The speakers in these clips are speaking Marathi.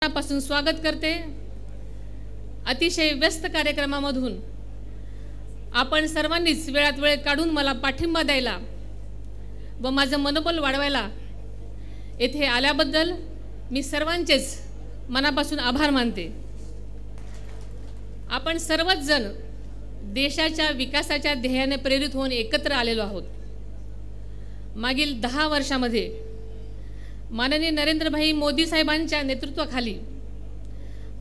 पासून स्वागत करते। अतिशय व्यस्त कार्यक्रमामधून आपण सर्वांनीच वेळात वेळ काढून मला पाठिंबा द्यायला व माझं मनोबल वाढवायला येथे आल्याबद्दल मी सर्वांचेच मनापासून आभार मानते। आपण सर्वच जण देशाच्या विकासाच्या ध्येयाने प्रेरित होऊन एकत्र आलेलो आहोत। मागील 10 वर्षांमध्ये माननीय नरेंद्रभाई मोदी साहेबांच्या नेतृत्वाखाली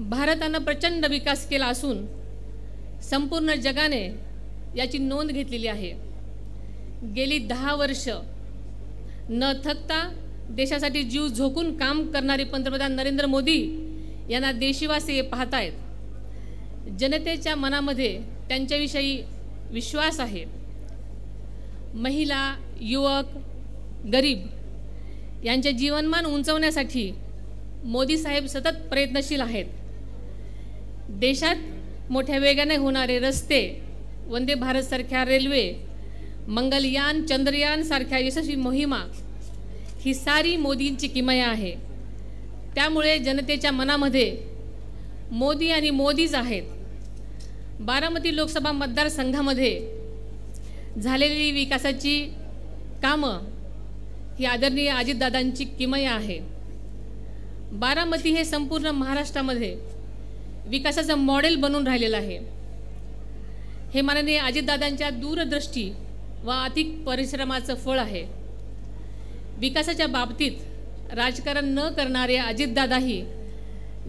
भारताने प्रचंड विकास केला असून संपूर्ण जगाने याची नोंद घेतलेली आहे। गेली 10 वर्ष न थकता देशासाठी जीव झोकून काम करणारे पंतप्रधान नरेंद्र मोदी यांना देशवासी पाहतायत। जनतेच्या मनामध्ये त्यांच्याविषयी विश्वास आहे। महिला, युवक, गरीब यांचे जीवनमान उंचवण्यासाठी मोदी साहेब सतत प्रयत्नशील आहेत। देशात मोठ्या वेगाने होणारे रस्ते, वंदे भारत सारख्या रेल्वे, मंगलयान, चंद्रयान सारख्या यशस्वी मोहिमा ही सारी मोदींची किमया आहे। त्यामुळे जनतेच्या मनामध्ये मोदी आणि मोदीच आहेत। बारामती लोकसभा मतदारसंघामध्ये झालेली विकासाची कामं ही आदरणीय अजितदादांची किमया आहे। बारामती हे संपूर्ण महाराष्ट्रामध्ये विकासाचं मॉडेल बनून राहिलेलं आहे। हे माननीय अजितदादांच्या दूरदृष्टी व अतिक परिश्रमाचं फळ आहे। विकासाच्या बाबतीत राजकारण न करणारे अजितदादाही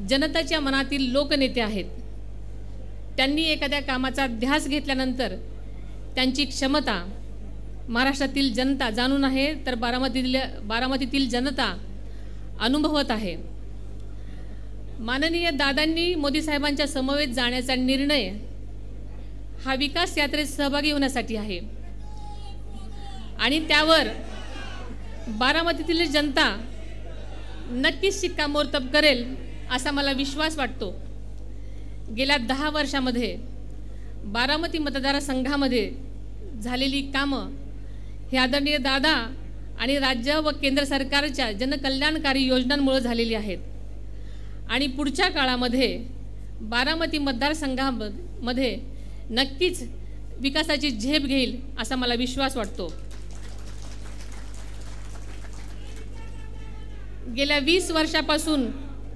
जनतेच्या मनातील लोकनेते आहेत। त्यांनी एखाद्या कामाचा ध्यास घेतल्यानंतर त्यांची क्षमता महाराष्ट्रातील जनता जाणून आहे, तर बारामतीतील जनता अनुभवत आहे। माननीय दादांनी मोदी साहेबांच्या समवेत जाण्याचा निर्णय हा विकास यात्रेत सहभागी होण्यासाठी आहे आणि त्यावर बारामतीतील जनता नक्कीच शिक्कामोर्तब करेल असा मला विश्वास वाटतो। गेल्या 10 वर्षांमध्ये बारामती मतदारसंघामध्ये झालेली कामं हे आदरणीय दादा आणि राज्य व केंद्र सरकारच्या जनकल्याणकारी योजनांमुळे झालेली आहेत आणि पुढच्या काळामध्ये बारामती मतदारसंघामध्ये नक्कीच विकासाची झेप घेईल असा मला विश्वास वाटतो। गेल्या 20 वर्षापासून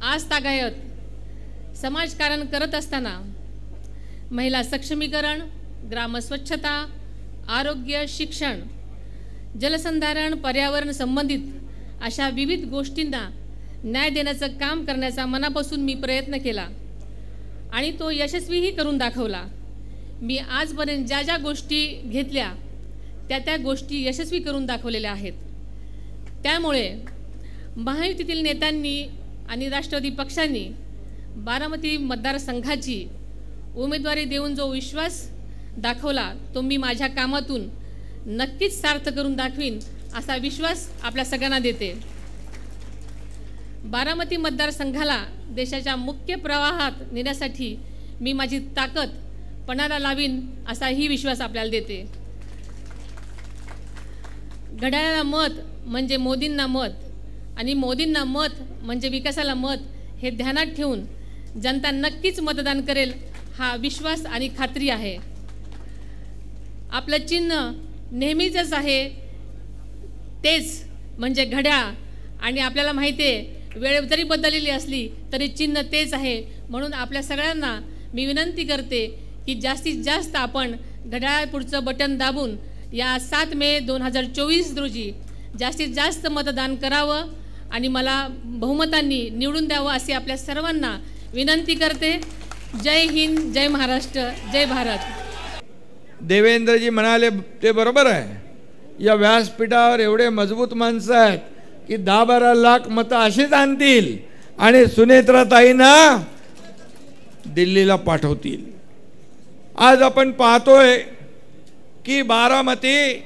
आजतागायत समाजकारण करत असताना महिला सक्षमीकरण, ग्रामस्वच्छता, आरोग्य, शिक्षण, जलसंधारण, पर्यावरण संबंधित अशा विविध गोष्टींना न्याय देण्याचं काम करण्याचा मनापासून मी प्रयत्न केला आणि तो यशस्वीही करून दाखवला। मी आजपर्यंत ज्या ज्या गोष्टी घेतल्या त्या गोष्टी यशस्वी करून दाखवलेल्या आहेत। त्यामुळे महायुतीतील नेत्यांनी आणि राष्ट्रवादी पक्षांनी बारामती मतदारसंघाची उमेदवारी देऊन जो विश्वास दाखवला तो मी माझ्या कामातून नक्कीच सार्थ करून दाखवीन असा विश्वास आपल्या सगळ्यांना देते। बारामती मतदारसंघाला देशाच्या मुख्य प्रवाहात नेण्यासाठी मी माझी ताकद पणाला लावीन असाही विश्वास आपल्याला देते। घड्याळाला मत म्हणजे मोदींना मत आणि मोदींना मत म्हणजे विकासाला मत हे ध्यानात ठेवून जनता नक्कीच मतदान करेल हा विश्वास आणि खात्री आहे। आपलं चिन्ह नेहमीच आहे तेच म्हणजे घड्याळ आणि आपल्याला माहिती आहे वेळ जरी बदललेली असली तरी चिन्ह तेच आहे। म्हणून आपल्या सगळ्यांना मी विनंती करते की जास्तीत जास्त आपण घड्याळ पुढचं बटन दाबून या 7 मे 2024 रोजी जास्तीत जास्त मतदान करावं आणि मला बहुमतांनी निवडून द्यावं अशी आपल्या सर्वांना विनंती करते। जय हिंद, जय महाराष्ट्र, जय भारत। देवेंद्रजी म्हणाले ते बरोबर आहे। या व्यासपीठावर एवढे मजबूत माणसं आहेत की 10-12 लाख मतं अशीच आणतील आणि सुनेत्राताईंना दिल्लीला पाठवतील। आज आपण पाहतोय की बारामती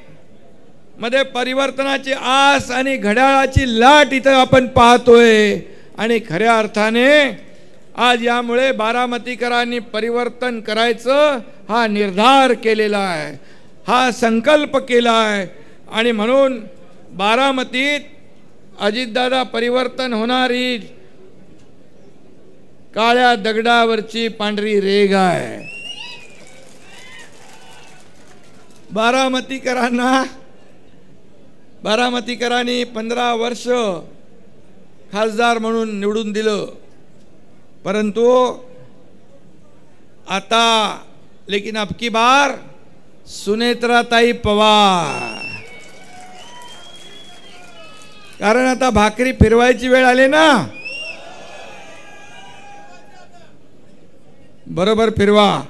मध्ये परिवर्तनाची आस आणि घड्याळाची लाट इथं आपण पाहतोय आणि खऱ्या अर्थाने आज यामुळे बारामतीकरांनी परिवर्तन करायचं हा निर्धार केलेला आहे, हा संकल्प केला आहे आणि म्हणून बारामतीत अजितदादा परिवर्तन होणारी काळ्या दगडावरची पांढरी रेघ आहे. बारामतीकरांनी 15 वर्ष खासदार म्हणून निवडून दिलं, परंतु आता लेकिन अब की बार सुनेत्राताई पवार, कारण आता भाकरी फिरवायची वेळ आली ना. बरोबर फिरवा.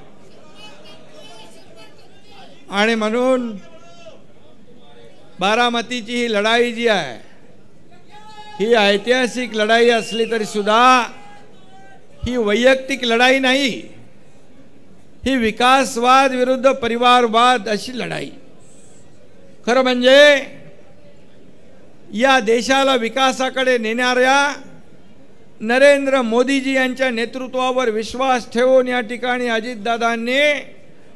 आणि म्हणून बारामतीची ही लढाई जी आहे ही ऐतिहासिक लढाई असली तरी सुद्धा ही वैयक्तिक लढाई नाही, ही विकासवाद विरुद्ध परिवारवाद अशी लढाई. खरं म्हणजे या देशाला विकासाकडे नेणाऱ्या नरेंद्र मोदीजी यांच्या नेतृत्वावर विश्वास ठेवून या ठिकाणी अजितदादांनी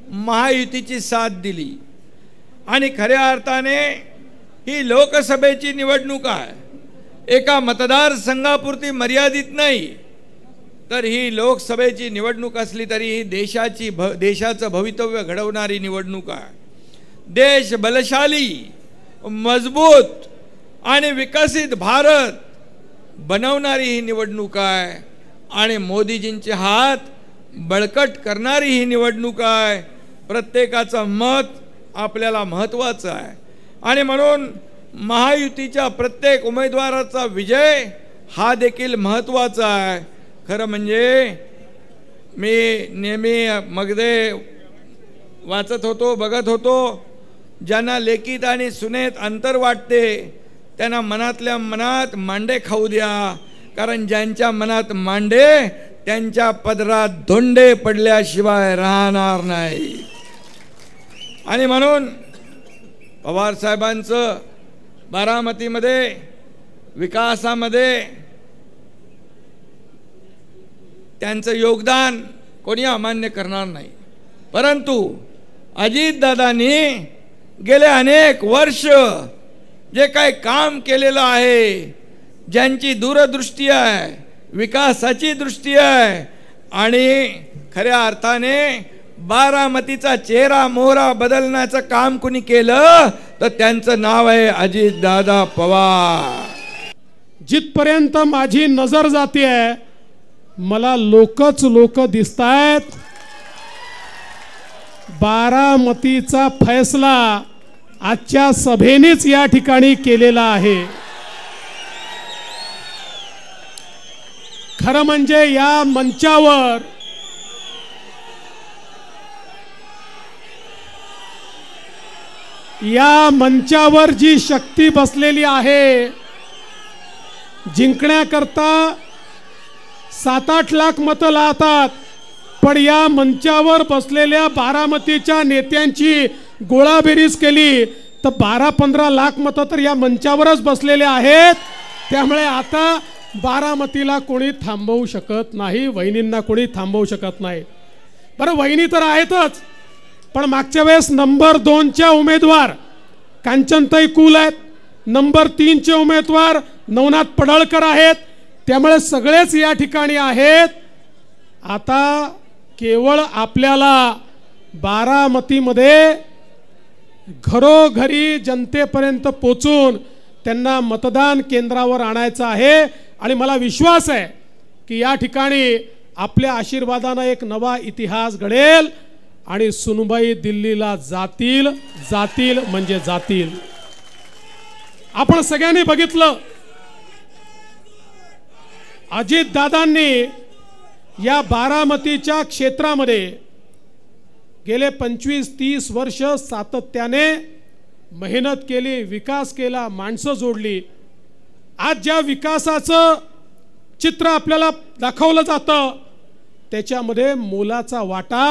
महायुतीची साथ दिली. आणि खऱ्या अर्थाने ही लोकसभेची निवडणूक आहे, एका मतदारसंघापुरती मर्यादित नाही, तर ही लोकसभेची निवडणूक असली तरी ही देशाचं भवितव्य घडवणारी निवडणूक आहे. देश बलशाली, मजबूत आणि विकसित भारत बनवणारी ही निवडणूक आहे आणि मोदीजींचे हात बळकट करणारी ही निवडणूक आहे. प्रत्येकाचं मत आपल्याला महत्त्वाचं आहे आणि म्हणून महायुतीच्या प्रत्येक उमेदवाराचा विजय हा देखील महत्त्वाचा आहे. खरं म्हणजे मी नेहमी मगदे वाचत होतो, बघत होतो, ज्यांना लेकीत आणि सुनेत अंतर वाटते त्यांना मनातल्या मनात मांडे खाऊ द्या, कारण ज्यांच्या मनात मांडे त्यांच्या पदरात धोंडे पडल्याशिवाय राहणार नाही. आणि म्हणून पवार साहेबांचं बारामतीमध्ये विकासामध्ये त्यांचं योगदान कोणी अमान्य करणार नाही, परंतु अजितदादांनी गेले अनेक वर्ष जे काही काम केलेलं आहे, ज्यांची दूरदृष्टी आहे, विकासाची दृष्टी आहे आणि खऱ्या अर्थाने बारामतीचा चेहरा मोहरा बदलण्याचं काम कुणी केलं तर त्यांचं नाव आहे अजितदादा पवार. जिथपर्यंत माझी नजर जाते आहे मला लोक दिसतायत. बारामतीचा फैसला आजच्या सभेनेच या ठिकाणी केलेला आहे. खरं म्हणजे या मंचावर जी शक्ती बसलेली आहे, जिंकण्याकरता 7-8 लाख मतं लावतात, पण या मंचावर बसलेल्या बारामतीच्या नेत्यांची गोळाबेरीज केली तर 12-15 लाख मतं तर या मंचावरच बसलेले आहेत. त्यामुळे आता बारामतीला कोणी थांबवू शकत नाही, वहिनींना कोणी थांबवू शकत नाही. बरं, वहिनी तर आहेतच, पण मागच्या वेळेस नंबर 2च्या उमेदवार कांचनताई कुल आहेत, नंबर 3चे उमेदवार नवनाथ पडळकर आहेत, त्यामुळे सगळेच या ठिकाणी आहेत. आता केवळ आपल्याला बारामतीमध्ये घरोघरी जनतेपर्यंत पोचून त्यांना मतदान केंद्रावर आणायचं आहे आणि मला विश्वास आहे की या ठिकाणी आपल्या आशीर्वादाने एक नवा इतिहास घडेल आणि सुनबाई दिल्लीला जातील म्हणजे जातील. आपण सगळ्यांनी बघितलं अजितदादांनी या बारामतीच्या क्षेत्रामध्ये गेले 25-30 वर्ष सातत्याने मेहनत केली, विकास केला, माणसं जोडली. आज ज्या विकासाचं चित्र आपल्याला दाखवलं जातं त्याच्यामध्ये मोलाचा वाटा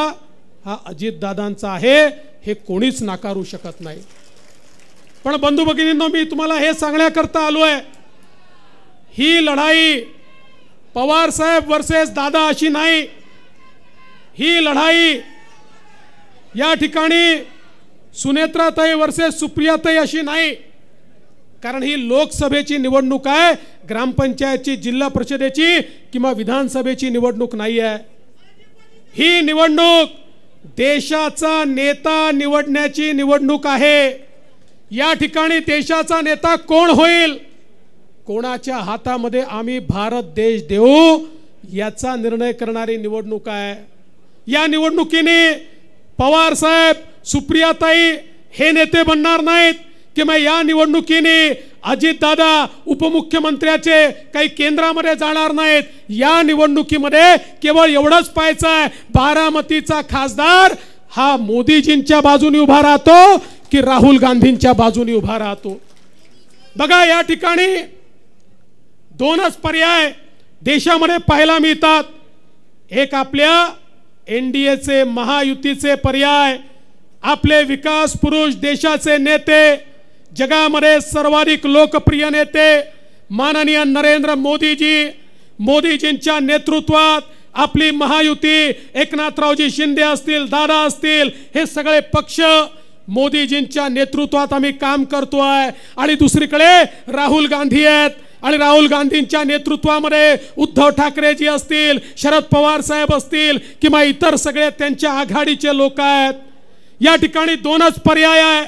हा अजितदादांचा आहे, हे कोणीच नाकारू शकत नाही. पण बंधू भगिनींनो, मी तुम्हाला हे सांगण्याकरता आलोय, ही लढाई पवार साहेब वर्सेस दादा अशी नाही. ही लढाई या ठिकाणी सुनेत्राताई वर्सेस सुप्रियाताई अशी नाही. कारण ही लोकसभेची निवडणूक आहे, ग्रामपंचायतची, जिल्हा परिषदेची किंवा विधानसभेची निवडणूक नाही आहे। ही निवडणूक देशाचा नेता निवडण्याची निवडणूक आहे। या ठिकाणी देशाचा नेता कोण होईल, कोणाच्या हातामध्ये आम्ही भारत देश देऊ, याचा निर्णय करणारी निवडणूक आहे। या निवडणुकीने पवार साहेब, सुप्रियाताई हे नेते बनणार नाहीत की मग या निवडणुकीने अजितदादा उपमुख्यमंत्र्याचे काही केंद्रामध्ये जाणार नाहीत। या निवडणुकीमध्ये केवळ एवढंच पाहायचं आहे, बारामतीचा खासदार हा मोदीजींच्या बाजूने उभा राहतो की राहुल गांधींच्या बाजूने उभा राहतो। बघा, या ठिकाणी दोनच पर्याय देशामध्ये पाहायला मिळतात। एक आपल्या एनडीएचे, महायुतीचे पर्याय, आपले विकास पुरुष, देशाचे नेते, जगामध्ये सर्वाधिक लोकप्रिय नेते माननीय नरेंद्र मोदीजी, मोदीजींच्या नेतृत्वात आपली महायुती, एकनाथरावजी शिंदे असतील, दादा असतील, हे सगळे पक्ष मोदीजींच्या नेतृत्वात आम्ही काम करतोय। आणि दुसरीकडे राहुल गांधी आहेत आणि राहुल गांधींच्या नेतृत्वामध्ये उद्धव ठाकरेजी असतील, शरद पवार साहेब असतील किंवा इतर सगळे त्यांच्या आघाडीचे लोक आहेत। या ठिकाणी दोनच पर्याय आहे,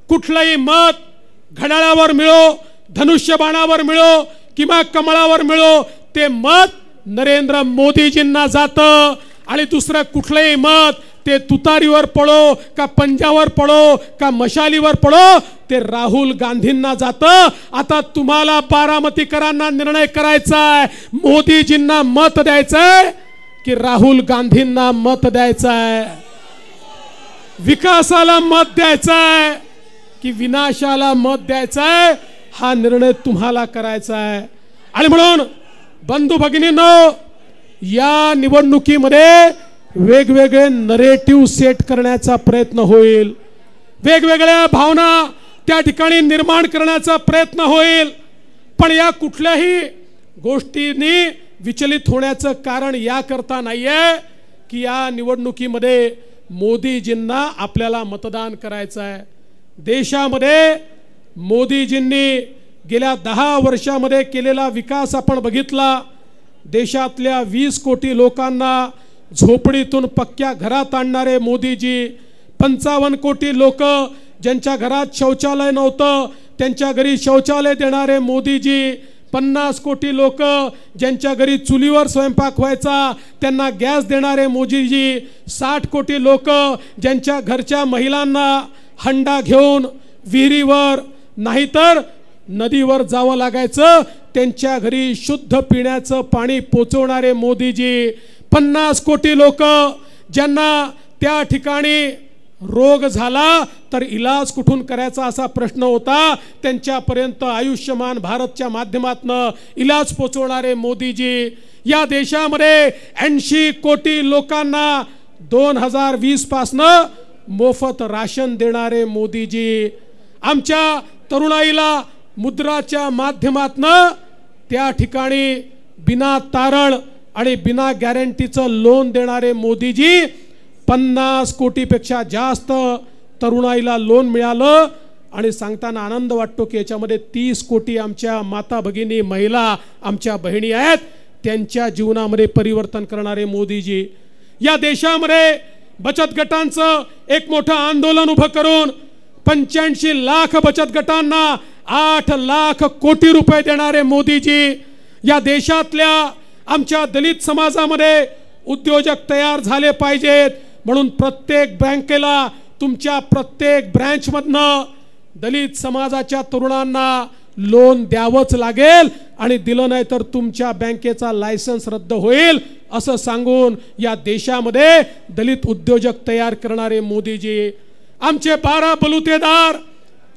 कुठलंही मत घड्याळावर मिळो, धनुष्यबाणावर मिळो किंवा कमळावर मिळो, ते मत नरेंद्र मोदीजींना जातं। आणि दुसरं कुठलंही मत ते तुतारीवर पडो का पंजावर पडो का मशालीवर पडो, ते राहुल गांधींना जातं। आता तुम्हाला बारामतीकरांना निर्णय करायचा आहे, मोदीजींना मत द्यायचंय की राहुल गांधींना मत द्यायचंय, विकासाला मत द्यायचंय की विनाशाला मत द्यायचंय, हा निर्णय तुम्हाला करायचा आहे। आणि म्हणून बंधू भगिनींनो, या निवडणुकीमध्ये वेगवेगळे नरेटिव्ह सेट करण्याचा प्रयत्न होईल, वेगवेगळ्या भावना त्या ठिकाणी निर्माण करण्याचा प्रयत्न होईल। पण या कुठल्याही गोष्टींनी विचलित होण्याचं कारण याकरता नाहीये की या निवडणुकीमध्ये मोदीजींना आपल्याला मतदान करायचं आहे। देशामध्ये मोदीजींनी गेल्या 10 वर्षामध्ये केलेला विकास आपण बघितला। देशातल्या 20 कोटी लोकांना झोपडीतून पक्क्या घरात आणणारे मोदीजी, 55 कोटी लोक ज्यांच्या घरात शौचालय नव्हतं त्यांच्या घरी शौचालय देणारे मोदीजी, 50 कोटी लोक ज्यांच्या घरी चुलीवर स्वयंपाक व्हायचा त्यांना गॅस देणारे मोदीजी, 60 कोटी लोक ज्यांच्या घरच्या महिलांना हंडा घेऊन विहिरीवर नाहीतर नदीवर जावं लागायचं त्यांच्या घरी शुद्ध पिण्याचं पाणी पोचवणारे मोदीजी, 50 कोटी लोक ज्यांना त्या ठिकाणी रोग झाला तर इलाज कुठून करायचा असा प्रश्न होता, त्यांच्यापर्यंत आयुष्यमान भारतच्या माध्यमातून इलाज पोचवणारे मोदीजी। या देशामध्ये 80 कोटी लोकांना 2020 पासनं मोफत राशन देणारे मोदीजी। आमच्या तरुणाईला मुद्राच्या माध्यमातून त्या ठिकाणी बिना तारण आणि बिना गॅरंटीचं लोन देणारे मोदीजी, 50 कोटीपेक्षा जास्त तरुणाईला लोन मिळालं। आणि सांगताना आनंद वाटतो की याच्यामध्ये 30 कोटी आमच्या माता भगिनी, महिला आमच्या बहिणी आहेत, त्यांच्या जीवनामध्ये परिवर्तन करणारे मोदीजी। या देशामध्ये बचत गटांचं एक मोठं आंदोलन उभं करून 85 लाख बचत गटांना 8 लाख कोटी रुपये देणारे मोदीजी। या देशातल्या आमच्या दलित समाजामध्ये उद्योजक तयार झाले पाहिजेत म्हणून प्रत्येक बँकेला, तुमच्या प्रत्येक ब्रँचमधनं दलित समाजाच्या तरुणांना लोन द्यावंच लागेल आणि दिलं नाही तर तुमच्या बँकेचा लायसन्स रद्द होईल असं सांगून या देशामध्ये दलित उद्योजक तयार करणारे मोदीजी। आमचे 12 बलुतेदार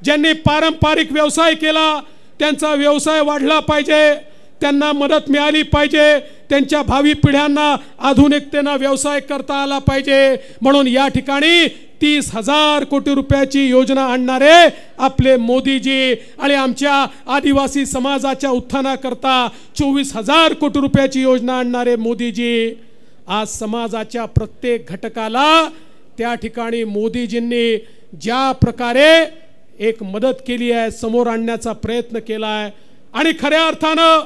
ज्यांनी पारंपरिक व्यवसाय केला त्यांचा व्यवसाय वाढला पाहिजे, त्यांना मदत मिळाली पाहिजे, त्यांच्या भावी पिढ्यांना आधुनिकतेने व्यवसाय करता आला पाहिजे म्हणून या ठिकाणी 30,000 कोटी रुपयाची योजना आणणारे आपले मोदीजी आणि आमच्या आदिवासी समाजाच्या उत्थानाकरता 24,000 कोटी रुपयाची योजना आणणारे मोदीजी। आज समाजाच्या प्रत्येक घटकाला त्या ठिकाणी मोदीजींनी ज्या प्रकारे एक मदत केली आहे, समोर आणण्याचा प्रयत्न केला आहे. आणि खऱ्या अर्थानं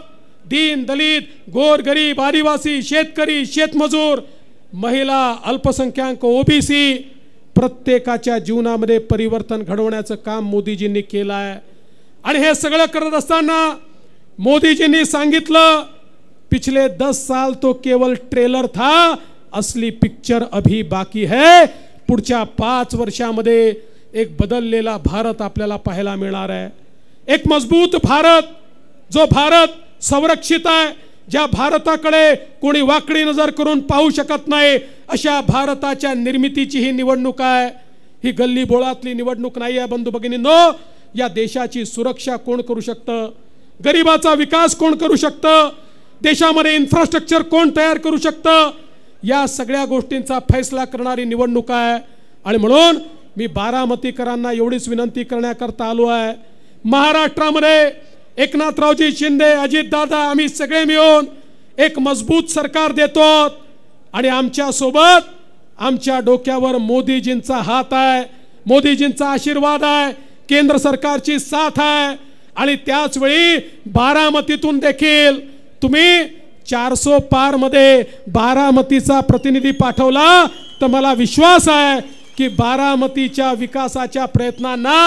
दीन दलित गोरगरीब आदिवासी शेतकरी शेतमजूर महिला अल्पसंख्याक ओबीसी प्रत्येकाच्या जीवनामध्ये परिवर्तन घडवण्याचं काम मोदीजींनी केलं आहे. आणि हे सगळं करत असताना मोदीजींनी सांगितलं पिछले 10 साल तो केवल ट्रेलर था, असली पिक्चर अभी बाकी है. पुढच्या 5 वर्षामध्ये एक बदललेला भारत आपल्याला पाहायला मिळणार आहे. एक मजबूत भारत, जो भारत संरक्षित आहे, ज्या भारताकडे कोणी वाकडी नजर करून पाहू शकत नाही, अशा भारताच्या निर्मितीची ही निवडणूक आहे. ही गल्ली बोळातली निवडणूक नाही आहे बंधू भगिनींनो. या देशाची सुरक्षा कोण करू शकतं, गरिबाचा विकास कोण करू शकतं, देशामध्ये इन्फ्रास्ट्रक्चर कोण तयार करू शकतं, या सगळ्या गोष्टींचा फैसला करणारी निवडणूक आहे. आणि म्हणून मी बारामतीकरांना एवढीच विनंती करण्याकरता आलो आहे. महाराष्ट्रामध्ये एकनाथरावजी शिंदे, अजितदादा, आम्ही सगळे मिळून एक मजबूत सरकार देतो आणि आमच्या सोबत आमच्या डोक्यावर मोदीजींचा हात आहे, मोदीजींचा आशीर्वाद आहे, केंद्र सरकारची साथ आहे. आणि त्याच वेळी बारामतीतून देखील तुम्ही 400 पार मध्ये बारामतीचा प्रतिनिधी पाठवला तर मला विश्वास आहे की बारामतीच्या विकासाच्या प्रयत्नांना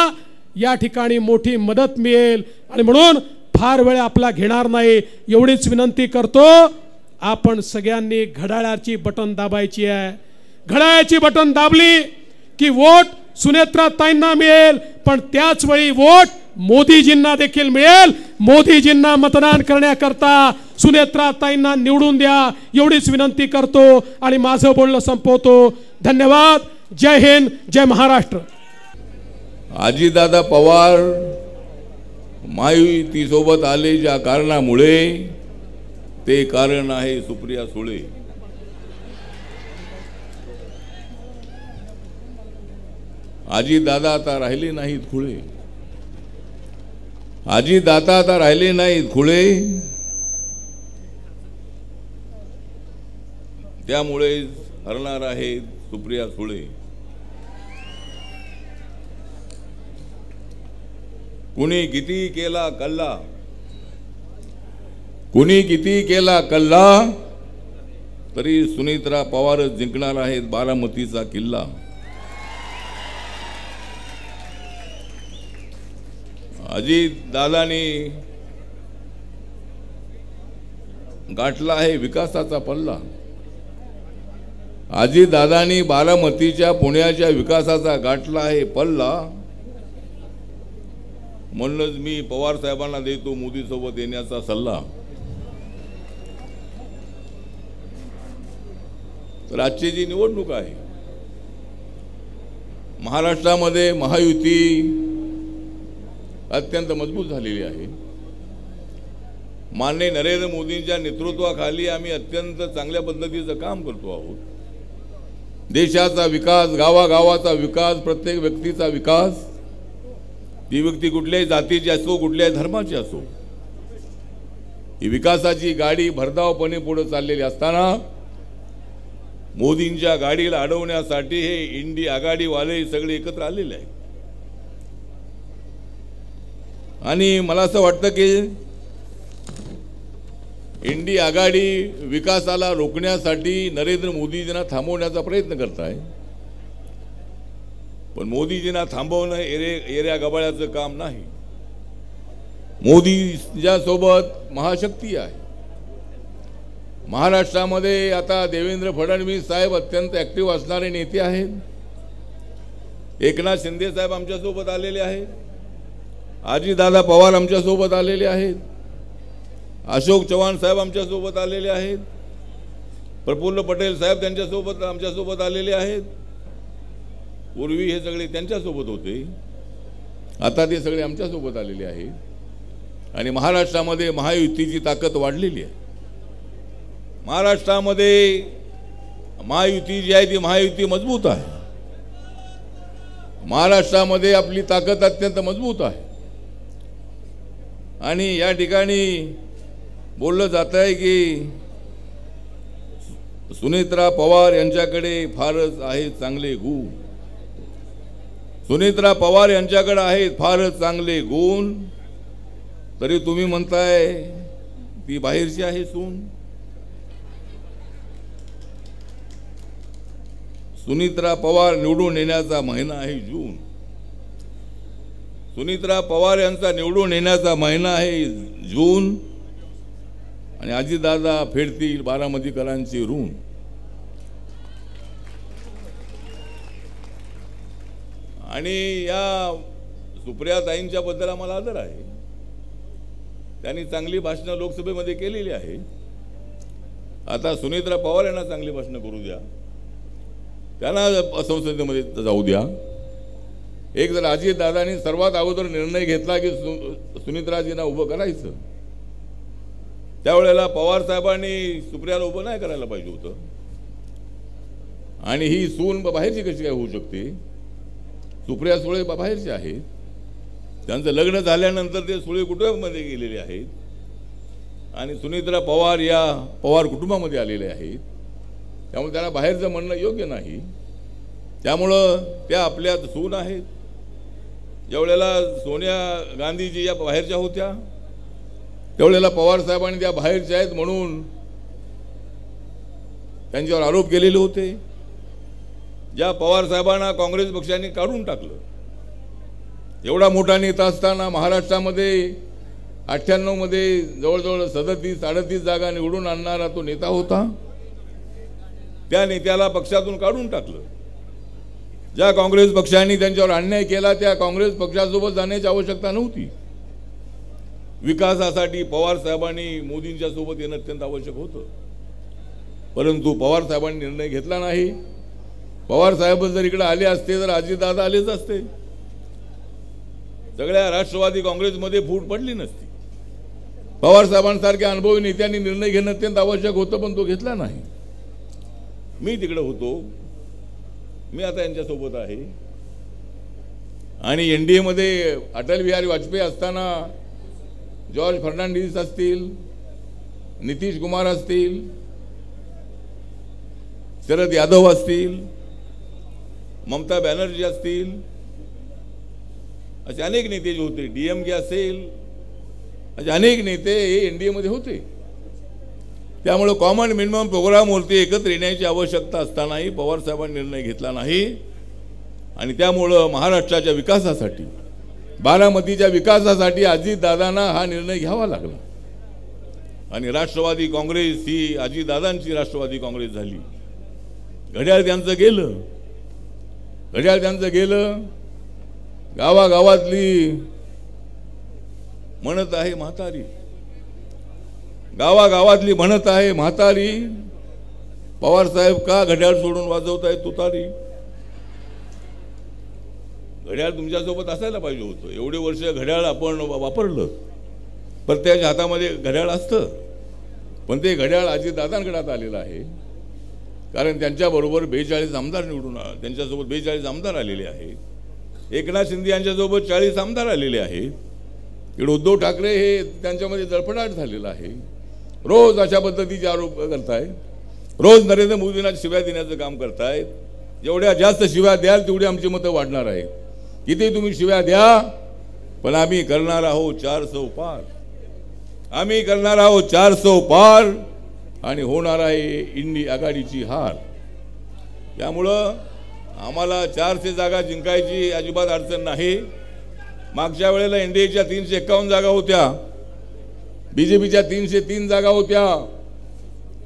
या ठिकाणी मोठी मदत मिळेल. आणि म्हणून फार वेळ आपला घेणार नाही, एवढीच विनंती करतो. आपण सगळ्यांनी घड्याळाची बटन दाबायची आहे. घड्याळाची बटन दाबली की वोट सुनेत्राताईंना मिळेल, पण त्याच वेळी वोट मोदीजींना देखील मिळेल. मोदीजींना मतदान करण्याकरता सुनेत्राताईंना निवडून द्या, एवढीच विनंती करतो आणि माझं बोलणं संपवतो. धन्यवाद. जय हिंद, जय महाराष्ट्र. अजितदादा पवार महायुतीसोबत आले ज्या कारणामुळे ते कारण आहे सुप्रिया सुळे. अजितदादा आता राहिले नाहीत खुळे. अजितदादा आता राहिले नाहीत खुळे. त्यामुळे हरणार आहेत सुप्रिया सुळे. कुणी किती केला कल्ला, कुणी किती केला कल्ला, तरी सुनेत्रा पवारच जिंकणार आहेत बारामतीचा किल्ला. अजितदादांनी गाठला आहे विकासाचा पल्ला. अजितदादांनी बारामतीच्या पुण्याच्या विकासाचा गाठला आहे पल्ला. म्हणूनच मी पवार साहेबांना देतो मोदी सोबत येण्याचा सल्ला. तर आजची जी निवडणूक आहे महाराष्ट्रामध्ये महायुती अत्यंत मजबूत झालेली आहे. माननीय नरेंद्र मोदींच्या नेतृत्वाखाली आम्ही अत्यंत चांगल्या पद्धतीचं काम करतो आहोत. देशाचा विकास, गावागावाचा विकास, प्रत्येक व्यक्तीचा विकास, ती व्यक्ती कुठल्याही जातीची असो, कुठल्याही धर्माची असो, ही विकासाची गाडी भरधावपणे पुढे चाललेली असताना मोदींच्या गाडीला अडवण्यासाठी हे इंडी आघाडीवाले सगळे एकत्र आलेले आहेत. आणि मला असं वाटतं की इंडी आघाडी विकासाला रोखण्यासाठी नरेंद्र मोदीजींना थांबवण्याचा प्रयत्न करत आहे. पण मोदीजींना थांबवणं एऱ्या गबाळ्याचं काम नाही. मोदींच्या सोबत महाशक्ती आहे. महाराष्ट्रामध्ये आता देवेंद्र फडणवीस साहेब अत्यंत ऍक्टिव्ह असणारे नेते आहेत. एकनाथ शिंदे साहेब आमच्या सोबत आलेले आहेत. अजितदादा पवार आमच्या सोबत आलेले आहेत. अशोक चव्हाण साहेब आमच्या सोबत आलेले आहेत. प्रफुल्ल पटेल साहेब त्यांच्यासोबत आमच्या सोबत आलेले आहेत. पूर्वी हे सगळे त्यांच्या सोबत होते, आता ते सगळे आमच्या सोबत आलेले आहेत. आणि महाराष्ट्रामध्ये महायुतीची ताकद वाढलेली आहे. महाराष्ट्रामध्ये महायुती जी आहे ती महायुती मजबूत आहे. महाराष्ट्रामध्ये आपली ताकद अत्यंत मजबूत आहे. आणि या ठिकाणी बोललं जात आहे की सुनेत्रा पवार यांच्याकडे फारच आहे चांगले गुण. सुनेत्रा पवार यांच्याकडे आहेत फारच चांगले गुण, तरी तुम्ही म्हणताय ती बाहेरची आहे सून. सुनेत्रा पवार निवडून येण्याचा महिना आहे जून. सुनेत्रा पवार यांचा निवडून येण्याचा महिना आहे जून, आणि अजितदादा फेडतील बारामतीकरांची ऋण. आणि या सुप्रियाताईंच्या बद्दल आम्हाला आदर आहे. त्यांनी चांगली भाषणं लोकसभेमध्ये केलेली आहे. आता सुनेत्रा पवार यांना चांगली भाषणं करू द्या, त्यांना संसदेमध्ये जाऊ द्या. एक जर अजितदादांनी सर्वात अगोदर निर्णय घेतला की सुनेत्राजींना उभं करायचं, त्यावेळेला पवार साहेबांनी सुप्रियाला उभं नाही करायला पाहिजे होतं. आणि ही सून बाहेरची कशी काय होऊ शकते? सुप्रिया सुळे बाहेरचे आहेत. त्यांचं लग्न झाल्यानंतर ते सुळे कुटुंबामध्ये गेलेले आहेत आणि सुनेत्रा पवार या पवार कुटुंबामध्ये आलेले आहेत. त्यामुळे त्यांना बाहेरचं म्हणणं योग्य नाही. त्यामुळं त्या आपल्या सून आहेत. ज्यावेळेला सोनिया गांधीजी या बाहेरच्या होत्या, त्यावेळेला पवार साहेबांनी त्या बाहेरच्या आहेत म्हणून त्यांच्यावर आरोप केलेले होते. ज्या पवार साहेबांना काँग्रेस पक्षाने काढून टाकलं, एवढा मोठा नेता असताना महाराष्ट्रामध्ये 98 मध्ये जवळजवळ 37-38 जागा निवडून आणणारा तो नेता होता. त्या नेत्याला पक्षातून काढून टाकलं. ज्या काँग्रेस पक्षाने त्यांच्यावर अन्याय केला त्या काँग्रेस पक्षासोबत जाण्याची आवश्यकता नव्हती. विकासासाठी पवार साहेबांनी मोदींच्या सोबत येणं अत्यंत आवश्यक होतं, परंतु पवार साहेबांनी निर्णय घेतला नाही. पवार साहेब जर इकडे आले असते तर अजितदादा आलेच असते. सगळ्या राष्ट्रवादी काँग्रेसमध्ये फूट पडली नसती. पवार साहेबांसारख्या अनुभवी नेत्यांनी निर्णय घेणं अत्यंत आवश्यक होतं, पण तो घेतला नाही. मी तिकडे होतो, मी आता यांच्यासोबत आहे. आणि NDA मध्ये अटल बिहारी वाजपेयी असताना जॉर्ज फर्नांडिस असतील, नितीश कुमार असतील, शरद यादव असतील, ममता बॅनर्जी असतील, असे अनेक नेते जे होते, DMK असेल, असे अनेक नेते हे NDA मध्ये होते. त्यामुळे कॉमन मिनिमम प्रोग्रामवरती एकत्र येण्याची आवश्यकता असतानाही पवार साहेबांनी निर्णय घेतला नाही. आणि त्यामुळं महाराष्ट्राच्या विकासासाठी, बारामतीच्या विकासासाठी अजितदादांना हा निर्णय घ्यावा लागला. आणि राष्ट्रवादी काँग्रेस ही अजितदादांची राष्ट्रवादी काँग्रेस झाली. घड्याळ त्यांचं गेलं, घड्याळ त्यांचं गेलं. गावागावातली म्हणत आहे म्हातारी, गावागावातली म्हणत आहे म्हातारी, पवार साहेब का घड्याळ सोडून वाजवत आहे तुतारी. घड्याळ तुमच्यासोबत असायला पाहिजे होतं. एवढे वर्ष घड्याळ आपण वापरलं, प्रत्येकाच्या हातामध्ये घड्याळ असतं, पण ते घड्याळ अजितदादांकडे आता आलेलं आहे. कारण त्यांच्याबरोबर 42 आमदार निवडून, त्यांच्यासोबत 42 आमदार आलेले आहेत. एकनाथ शिंदे यांच्यासोबत 40 आमदार आलेले आहेत. इकडे उद्धव ठाकरे हे त्यांच्यामध्ये जळफडाट झालेला आहे. रोज अशा पद्धतीचे आरोप करतायत, रोज नरेंद्र मोदींना शिव्या देण्याचं काम करतायत. जेवढ्या जास्त शिव्या द्याल तेवढी आमची मतं वाढणार आहेत. किती तुम्ही शिव्या द्या, पण आम्ही करणार आहोत 400 पार. आम्ही करणार आहोत 400 पार आणि होणार आहे इंडी आघाडीची हार. त्यामुळं आम्हाला 400 जागा जिंकायची अजिबात अडचण नाही. मागच्या वेळेला NDAच्या 351 जागा होत्या, BJPच्या 303 जागा होत्या.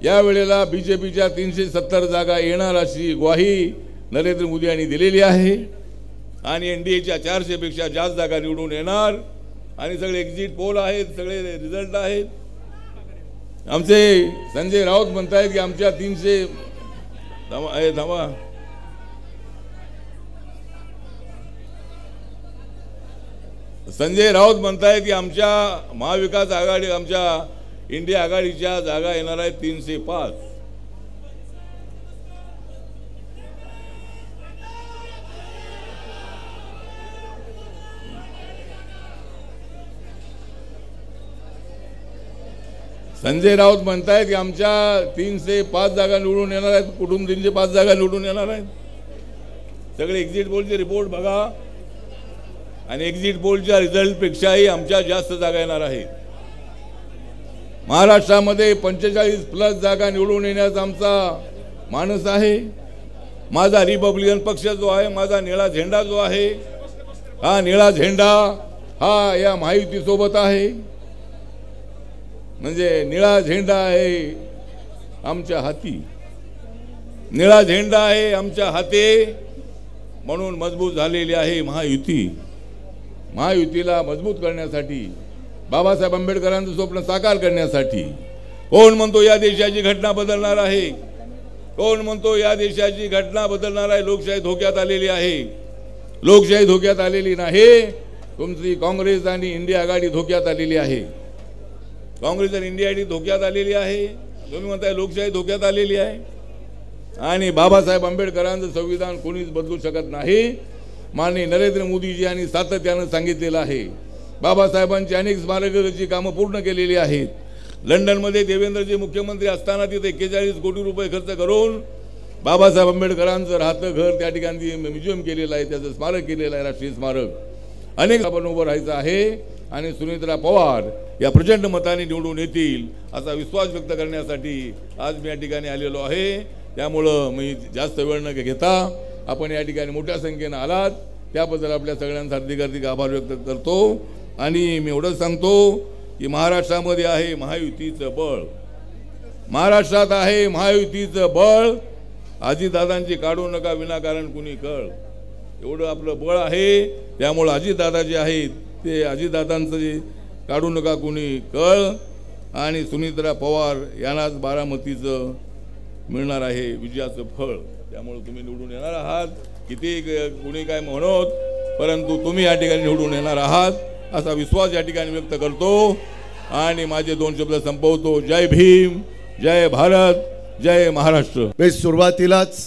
या वेळेला BJPच्या 370 जागा येणार अशी ग्वाही नरेंद्र मोदी यांनी दिलेली आहे. आणि NDAच्या 400 पेक्षा जास्त जागा निवडून येणार. आणि सगळे एक्झिट पोल आहेत, सगळे रिझल्ट आहेत. आमचे संजय राऊत म्हणतायत की आमच्या 300 थांबा संजय राऊत म्हणतायत की आमच्या महाविकास आघाडी, आमच्या इंडिया आघाडीच्या जागा येणार आहेत 305. संजय राऊत म्हणतायत की आमच्या 305 जागा निवडून येणार आहेत. कुठून 305 जागा निवडून येणार आहेत? सगळे एक्झिट पोलचे रिपोर्ट बघा. आणि एक्झिट पोलच्या रिझल्टपेक्षाही आमच्या जास्त जागा येणार आहेत. महाराष्ट्रामध्ये 45+ जागा निवडून येण्याचा आमचा मानस आहे. माझा रिपब्लिकन पक्ष जो आहे, माझा निळा झेंडा जो आहे, हा निळा झेंडा हा या महायुतीसोबत आहे. म्हणजे निळा झेंडा आहे आमच्या हाती, निळा झेंडा आहे आमच्या हाती, म्हणून मजबूत झालेली आहे महायुती. महायुतीला मजबूत करण्यासाठी, बाबासाहेब आंबेडकरांचं स्वप्न साकार करण्यासाठी कोण म्हणतो या देशाची घटना बदलणार आहे, कोण म्हणतो या देशाची घटना बदलणार आहे. लोकशाही धोक्यात आलेली आहे. लोकशाही धोक्यात आलेली नाही. तुमची काँग्रेस आणि इंडिया आघाडी धोक्यात आलेली आहे. काँग्रेस आणि इंडिया आघाडी धोक्यात आलेली आहे. तुम्ही म्हणताय लोकशाही धोक्यात आलेली आहे. आणि बाबासाहेब आंबेडकरांचं संविधान कोणीच बदलू शकत नाही. माननीय नरेंद्र मोदीजी यांनी सातत्यानं सांगितलेलं आहे. बाबासाहेबांची अनेक स्मारकाची कामं पूर्ण केलेली आहेत. लंडनमध्ये देवेंद्रजी मुख्यमंत्री असताना तिथे 41 कोटी रुपये खर्च करून बाबासाहेब आंबेडकरांचं राहतं घर त्या ठिकाणी म्युझियम केलेलं आहे, त्याचं स्मारक केलेलं आहे, राष्ट्रीय स्मारक. अनेक आपण उभं राहायचं आहे आणि सुनेत्रा पवार या प्रचंड मताने निवडून येतील असा विश्वास व्यक्त करण्यासाठी आज मी या ठिकाणी आलेलो आहे. त्यामुळं मी जास्त वेळ न घेता आपण या ठिकाणी मोठ्या संख्येनं आलात त्याबद्दल आपल्या सगळ्यांचा हार्दिक आभार व्यक्त करतो. आणि मी एवढंच सांगतो की महाराष्ट्रामध्ये आहे महायुतीचं बळ, महाराष्ट्रात आहे महायुतीचं बळ. अजितदादांची काढू नका विनाकारण कुणी कळ, एवढं आपलं बळ आहे. त्यामुळं अजितदादा जे आहेत ते अजितदादांचं जे काढू नका कुणी कळ. आणि सुनेत्रा पवार यांनाच बारामतीचं मिळणार आहे विजयाचं फळ. त्यामुळे तुम्ही निवडून येणार आहात, किती कुणी काय म्हणत, परंतु तुम्ही या ठिकाणी निवडून येणार आहात असा विश्वास या ठिकाणी व्यक्त करतो. आणि माझे 2 शब्द संपवतो. जय भीम, जय भारत, जय महाराष्ट्र. मी सुरुवातीलाच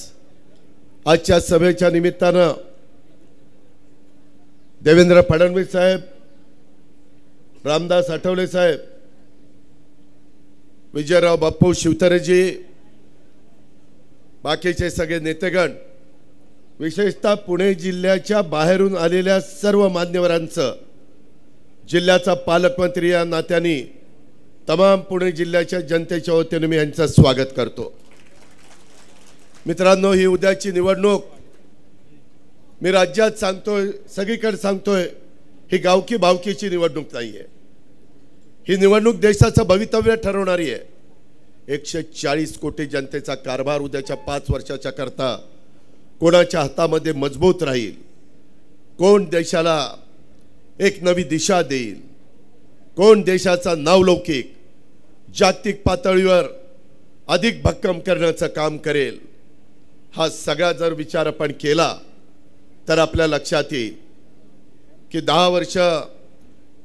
आजच्या सभेच्या निमित्तानं देवेंद्र फडणवीस साहेब, रामदास आठवले साहेब, विजयराव बापू शिवतारेजी, बाकीचे सगळे नेतेगण, विशेषतः पुणे जिल्ह्याच्या बाहेरून आलेल्या सर्व मान्यवरांचं, जिल्ह्याचा पालकमंत्री या नात्याने तमाम पुणे जिल्ह्याच्या जनतेच्या वतीने मी यांचं स्वागत करतो. मित्रांनो, ही उद्याची निवडणूक मी राज्यात सांगतोय, सगळीकडे सांगतोय, ही गावकी भावकीची निवडणूक नाहीये. ही निवडणूक देशाचं भवितव्य ठरवणारी आहे. 140 कोटी जनतेचा कारभार उद्याच्या 5 वर्षाच्या करता कोणाच्या हातामध्ये मजबूत राहील, कोण देशाला एक नवी दिशा देईल, कोण देशाचा नावलौकिक जागतिक पातळीवर अधिक भक्कम करण्याचं काम करेल, हा सगळा जर विचार आपण केला तर आपल्या लक्षात येईल की 10 वर्ष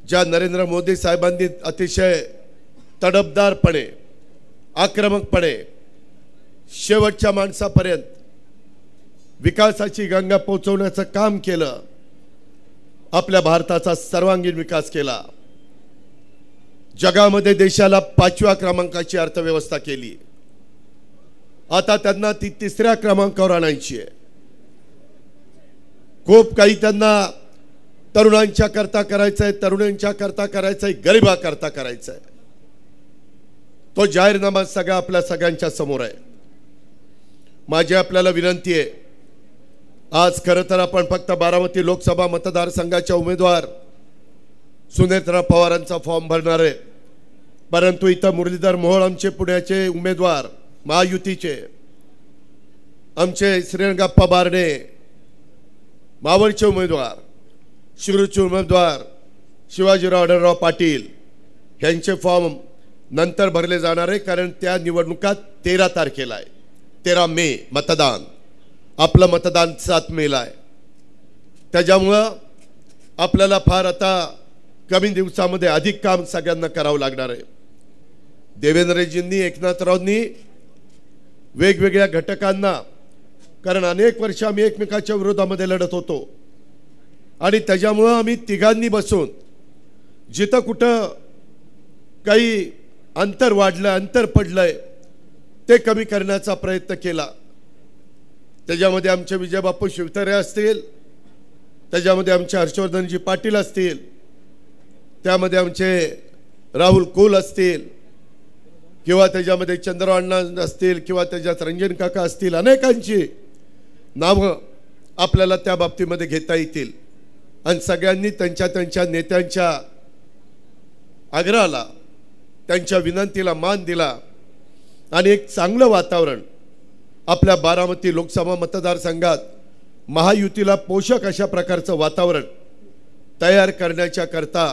ज्या नरेंद्र मोदी साहेबांनी अतिशय तडफदारपणे, आक्रमकपणे शेवटच्या माणसापर्यंत विकासाची गंगा पोहोचवण्याचं काम केलं, आपल्या भारताचा सर्वांगीण विकास केला, जगामध्ये देशाला 5व्या क्रमांकाची अर्थव्यवस्था केली. आता त्यांना ती 3ऱ्या क्रमांकावर आणायची आहे. खूप काही त्यांना तरुणांच्या करता करायचं आहे, तरुणांच्या करता करायचं आहे, गरिबाकरता करायचं आहे. तो जाहीरनामा सगळा आपल्या सगळ्यांच्या समोर आहे. माझी आपल्याला विनंती आहे, आज खरं तर आपण फक्त बारामती लोकसभा मतदारसंघाच्या उमेदवार सुनेत्रा पवारांचा फॉर्म भरणार आहे, परंतु इथं मुरलीधर मोहोळ आमचे पुण्याचे उमेदवार, महायुतीचे, आमचे श्रीरंगप्पा बारणे मावळचे उमेदवार, शिरूरचे उमेदवार शिवाजीराव आढळराव पाटील यांचे फॉर्म नंतर भरले जाणार आहे. कारण त्या निवडणुका 13 तारखेला आहे. 13 मे मतदान, आपलं मतदान 7 मेला आहे. त्याच्यामुळं आपल्याला फार आता कमी दिवसामध्ये अधिक काम सगळ्यांना करावं लागणार आहे. देवेंद्रजींनी, एकनाथरावांनी वेगवेगळ्या घटकांना, कारण अनेक वर्ष आम्ही एकमेकाच्या विरोधामध्ये लढत होतो आणि त्याच्यामुळं आम्ही तिघांनी बसून जिथं कुठं काही अंतर वाढलं, अंतर पडलंय, ते कमी करण्याचा प्रयत्न केला. त्याच्यामध्ये आमचे विजयबापू शिवतारे असतील, त्याच्यामध्ये आमचे हर्षवर्धनजी पाटील असतील, त्यामध्ये आमचे राहुल कोल असतील, किंवा त्याच्यामध्ये चंद्रराव अण्णा असतील, किंवा त्याच्यात रंजन काका असतील, अनेकांची नावं आपल्याला त्या बाबतीमध्ये घेता येतील. आणि सगळ्यांनी त्यांच्या नेत्यांच्या आग्रहाला, त्यांच्या विनंतीला मान दिला आणि एक चांगलं वातावरण आपल्या बारामती लोकसभा मतदारसंघात महायुतीला पोषक अशा प्रकारचं वातावरण तयार करण्याच्या करता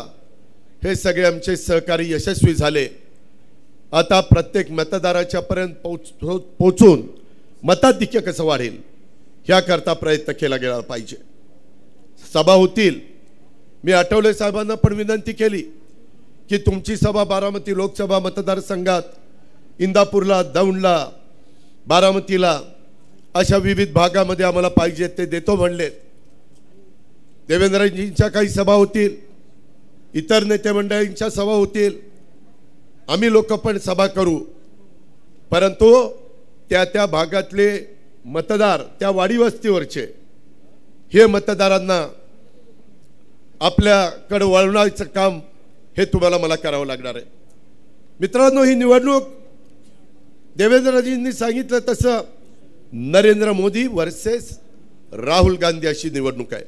हे सगळे आमचे सहकारी यशस्वी झाले. आता प्रत्येक मतदाराच्या पर्यंत पोचून मताधिक्य कसं वाढेल ह्याकरता प्रयत्न केला गेला पाहिजे. सभा होतील. मी आठवले साहेबांना पण विनंती केली की तुमची सभा बारामती लोकसभा मतदारसंघात इंदापूरला, दौंडला, बारामतीला अशा विविध भागामध्ये आम्हाला पाहिजे ते देतो म्हणले. देवेंद्रजींच्या काही सभा होतील, इतर नेते मंडळींच्या सभा होतील, आम्ही लोक पण सभा करू. परंतु त्या भागातले मतदार, त्या वाडी वस्तीवरचे हे मतदारांना आपल्याकडे वळवण्याचं काम हे तुम्हाला मला करावं लागणार आहे. मित्रांनो, ही निवडणूक देवेंद्रजींनी सांगितलं तसं नरेंद्र मोदी वर्सेस राहुल गांधी अशी निवडणूक आहे.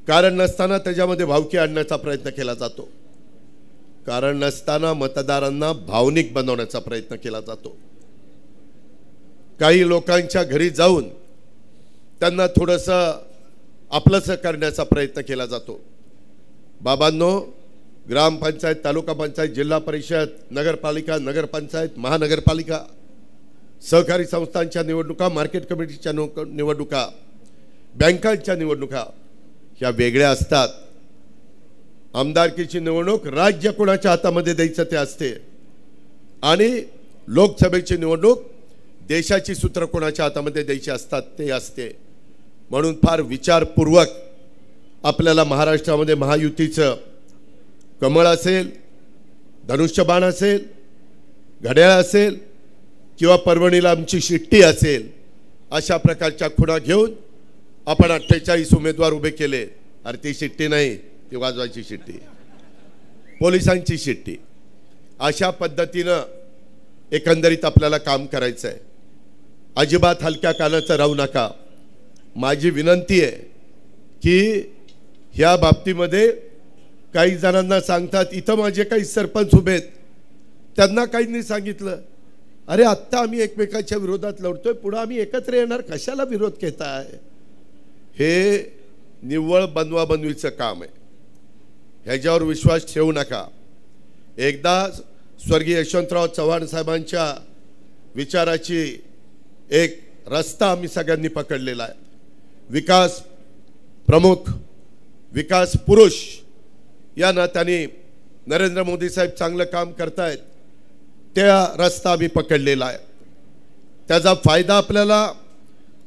कारण नसताना त्याच्यामध्ये भावकी आणण्याचा प्रयत्न केला जातो. कारण नसताना मतदारांना भावनिक बनवण्याचा प्रयत्न केला जातो. काही लोकांच्या घरी जाऊन त्यांना थोडंसं आपलंसं करण्याचा प्रयत्न केला जातो. बाबांनो, ग्रामपंचायत, तालुका पंचायत, जिल्हा परिषद, नगरपालिका, नगरपंचायत, महानगरपालिका, सहकारी संस्थांच्या निवडणुका, मार्केट कमिटीच्या निवडणुका, बँकांच्या निवडणुका ह्या वेगळ्या असतात. आमदारकीची निवडणूक राज्य कोणाच्या हातामध्ये द्यायचं ते असते आणि लोकसभेची निवडणूक देशाची सूत्र कोणाच्या हातामध्ये द्यायची असतात ते असते. म्हणून फार विचारपूर्वक आपल्याला महाराष्ट्रामध्ये महायुतीचं कमळ असेल, धनुष्यबाण असेल, घड्याळ असेल किंवा परभणीला आमची शिट्टी असेल, अशा प्रकारच्या खुणा घेऊन आपण 48 उमेदवार उभे केले. अरे ती शिट्टी नाही, ती वाजवायची शिट्टी, पोलिसांची शिट्टी. अशा पद्धतीनं एकंदरीत आपल्याला काम करायचं आहे. अजिबात हलक्या कानाचं राहू नका. माझी विनंती आहे की ह्या बाबतीमध्ये काही जणांना सांगतात, इथं माझे काही सरपंच उभे आहेत, त्यांना काहींनी सांगितलं, अरे आत्ता आम्ही एकमेकांच्या विरोधात लढतोय, पुढे आम्ही एकत्र येणार, कशाला विरोध घेताय? हे निव्वळ बनवाबनवीचं काम आहे. ह्याच्यावर विश्वास ठेवू नका. एकदा स्वर्गीय यशवंतराव चव्हाण साहेबांच्या विचाराची एक रस्ता आम्ही सगळ्यांनी पकडलेला आहे. विकास प्रमुख, विकास पुरुष या नात्याने नरेंद्र मोदी साहेब चांगलं काम करतायत, त्या रस्ता आम्ही पकडलेला आहे. त्याचा फायदा आपल्याला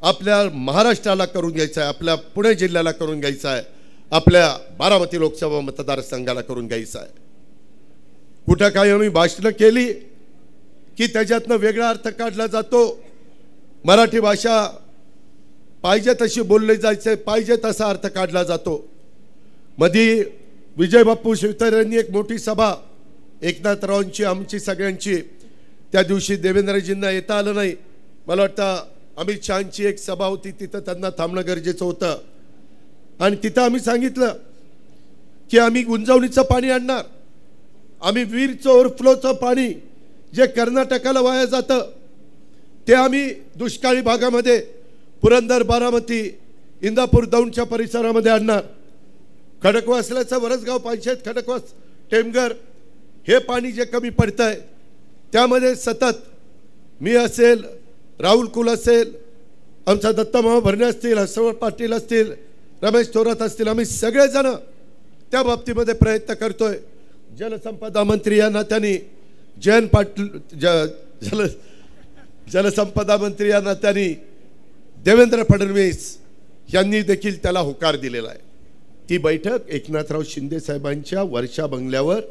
आपल्या महाराष्ट्राला करून घ्यायचा आहे, आपल्या पुणे जिल्ह्याला करून घ्यायचा आहे, आपल्या बारामती लोकसभा मतदारसंघाला करून घ्यायचा आहे. कुठं काही आम्ही भाषणं केली की त्याच्यातनं वेगळा अर्थ काढला जातो. मराठी भाषा पाहिजे तशी बोलली जायचे, पाहिजे तसा अर्थ काढला जातो. मधी विजय बापू शिवतारे यांनी एक मोठी सभा एकनाथरावांची, आमची सगळ्यांची, त्या दिवशी देवेंद्रजींना येता आलं नाही. मला वाटतं अमित शहांची एक सभा होती, तिथं त्यांना थांबणं गरजेचं होतं. आणि तिथं आम्ही सांगितलं की आम्ही गुंजवणीचं पाणी आणणार, आम्ही वीरचं ओव्हरफ्लोचं पाणी जे कर्नाटकाला वाया जातं ते आम्ही दुष्काळी भागामध्ये पुरंदर, बारामती, इंदापूर, दौंडच्या परिसरामध्ये आणणार. खडकवासल्याचं वरसगाव पंचायत, खडकवास, टेमघर हे पाणी जे कमी पडतं आहे त्यामध्ये सतत मी असेल, राहुल कुल असेल, आमचा दत्तामामा भरणे असतील, हर्षवर्धन पाटील असतील, रमेश थोरात असतील, आम्ही सगळेजण त्या बाबतीमध्ये प्रयत्न करतोय. जलसंपदा मंत्री या नात्याने जयंत पाटील, जलसंपदा मंत्री या नात्याने देवेंद्र फडणवीस यांनी देखील त्याला होकार दिलेला आहे. ती बैठक एकनाथराव शिंदे साहेबांच्या वर्षा बंगल्यावर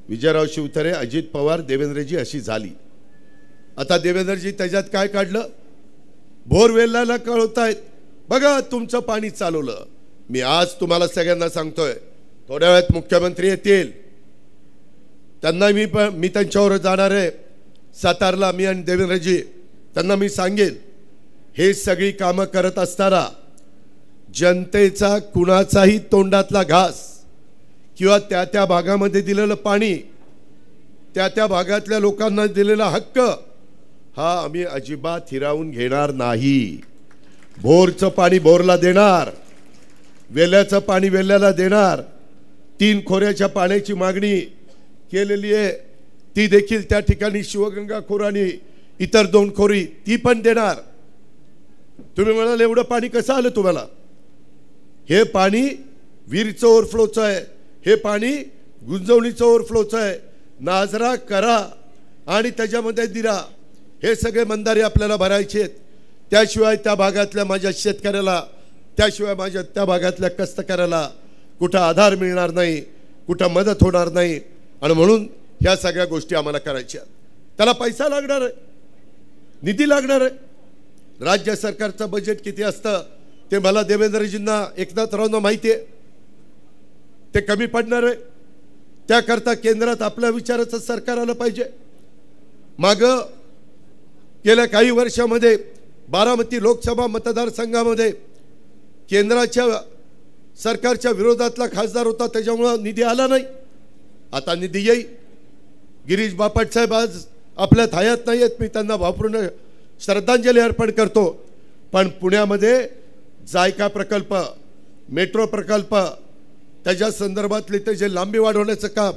विजयराव शिवतारे, अजित पवार, देवेंद्रजी अशी झाली. आता देवेंद्रजी त्याच्यात काय काढलं, बोरवेलला कळवतायत, बघा तुमचं पाणी चालवलं, मी आज तुम्हाला सगळ्यांना सांगतोय, थोड्या वेळात मुख्यमंत्री येतील, त्यांना मी त्यांच्यावर जाणार आहे सातारला, मी आणि देवेंद्रजी त्यांना मी सांगेन, हे सगळी कामं करत असताना जनतेचा कुणाचाही तोंडातला घास किंवा त्या भागामध्ये दिलेलं पाणी, त्या भागातल्या लोकांना दिलेला हक्क हा आम्ही अजिबात हिरावून घेणार नाही. बोरचं पाणी बोरला देणार, वेल्याचं पाणी वेल्याला देणार. 3 खोऱ्याच्या पाण्याची मागणी केलेली आहे, ती देखील त्या ठिकाणी शिवगंगा खोर आणि इतर 2 खोरी ती पण देणार. तुम्ही म्हणाल एवढं पाणी कसं आलं तुम्हाला? हे पाणी वीरचं ओव्हरफ्लोचं आहे, हे पाणी गुंजवणीचं ओव्हरफ्लोचं आहे. नाजरा, करा आणि त्याच्यामध्ये दिरा हे सगळे मंदारे आपल्याला भरायचे आहेत. त्याशिवाय त्या भागातल्या माझ्या शेतकऱ्याला, त्याशिवाय माझ्या त्या भागातल्या कष्टकऱ्याला कुठं आधार मिळणार नाही, कुठं मदत होणार नाही. आणि म्हणून ह्या सगळ्या गोष्टी आम्हाला करायच्या. त्याला पैसा लागणार आहे, निधी लागणार आहे. राज्य सरकारचं बजेट किती असतं ते मला देवेंद्रजींना, एकनाथरावांना माहिती आहे. ते कमी पडणार आहे. त्याकरता केंद्रात आपल्या विचाराचं सरकार आलं पाहिजे. मागं गेल्या काही वर्षामध्ये बारामती लोकसभा मतदारसंघामध्ये केंद्राच्या सरकारच्या विरोधातला खासदार होता, त्याच्यामुळं निधी आला नाही. आता निधी येईल. गिरीश बापट साहेब आज आपल्यात हयात नाही आहेत, मी त्यांना भावपूर्ण श्रद्धांजली अर्पण करतो. पण पुण्यामध्ये जायका प्रकल्प, मेट्रो प्रकल्प, त्याच्या संदर्भातले ते जे लांबी वाढवण्याचं काम,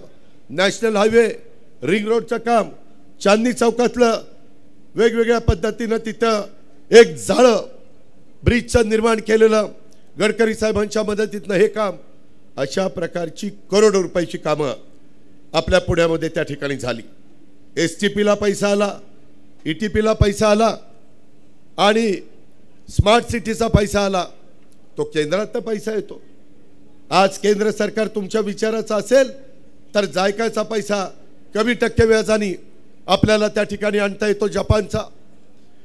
नॅशनल हायवे, रिंग रोडचं काम, चांदणी चौकातलं वेगवेगळ्या पद्धतीनं तिथं एक जाळं ब्रिजचं निर्माण केलेलं गडकरी साहेबांच्या मदतीतनं हे काम, अशा प्रकारची करोडो रुपयाची कामं आपल्या पुण्यामध्ये त्या ठिकाणी झाली. STPला पैसा आला, ETPला पैसा आला आणि स्मार्ट सिटीचा पैसा आला. तो केंद्रात पैसा येतो. आज केंद्र सरकार तुमच्या विचाराचं असेल तर जायकाचा पैसा कमी टक्के व्याजाने आपल्याला त्या ठिकाणी आणता येतो. जपानचा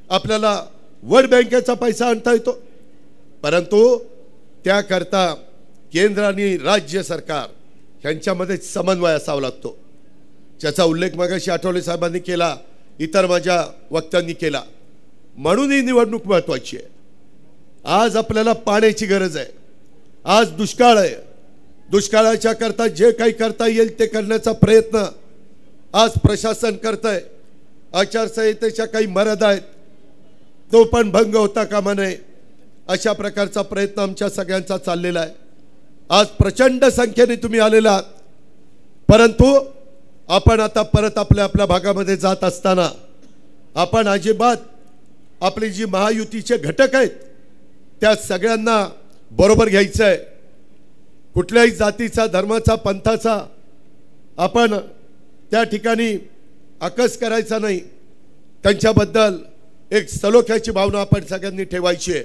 आपल्याला वर्ल्ड बँकेचा पैसा आणता येतो. परंतु त्याकरता केंद्र आणि राज्य सरकार यांच्यामध्ये समन्वय असावा लागतो, ज्याचा उल्लेख मगाशी आठवले साहेबांनी केला, इतर माझ्या वक्त्यांनी केला. म्हणून ही निवडणूक महत्त्वाची आहे. आज आपल्याला पाण्याची गरज आहे. आज दुष्काळ आहे. दुष्काळाच्या करता जे काही करता येईल ते करण्याचा प्रयत्न आज प्रशासन करत आहे. आचारसंहितेच्या काही मर्यादा आहेत, तो पण भंग होता कामा नये, अशा प्रकारचा प्रयत्न आमच्या सगळ्यांचा चाललेला आहे. आज प्रचंड संख्येने तुम्ही आलेला आहात. परंतु आपण आता परत आपल्या भागामध्ये जात असताना आपण अजिबात आपली जी महायुतीचे घटक आहेत त्या सगळ्यांना बरोबर घ्यायचं आहे. कुठल्याही जातीचा, धर्माचा, पंथाचा आपण त्या ठिकाणी आकस करायचा नाही. त्यांच्याबद्दल एक सलोख्याची भावना आपण सगळ्यांनी ठेवायची आहे.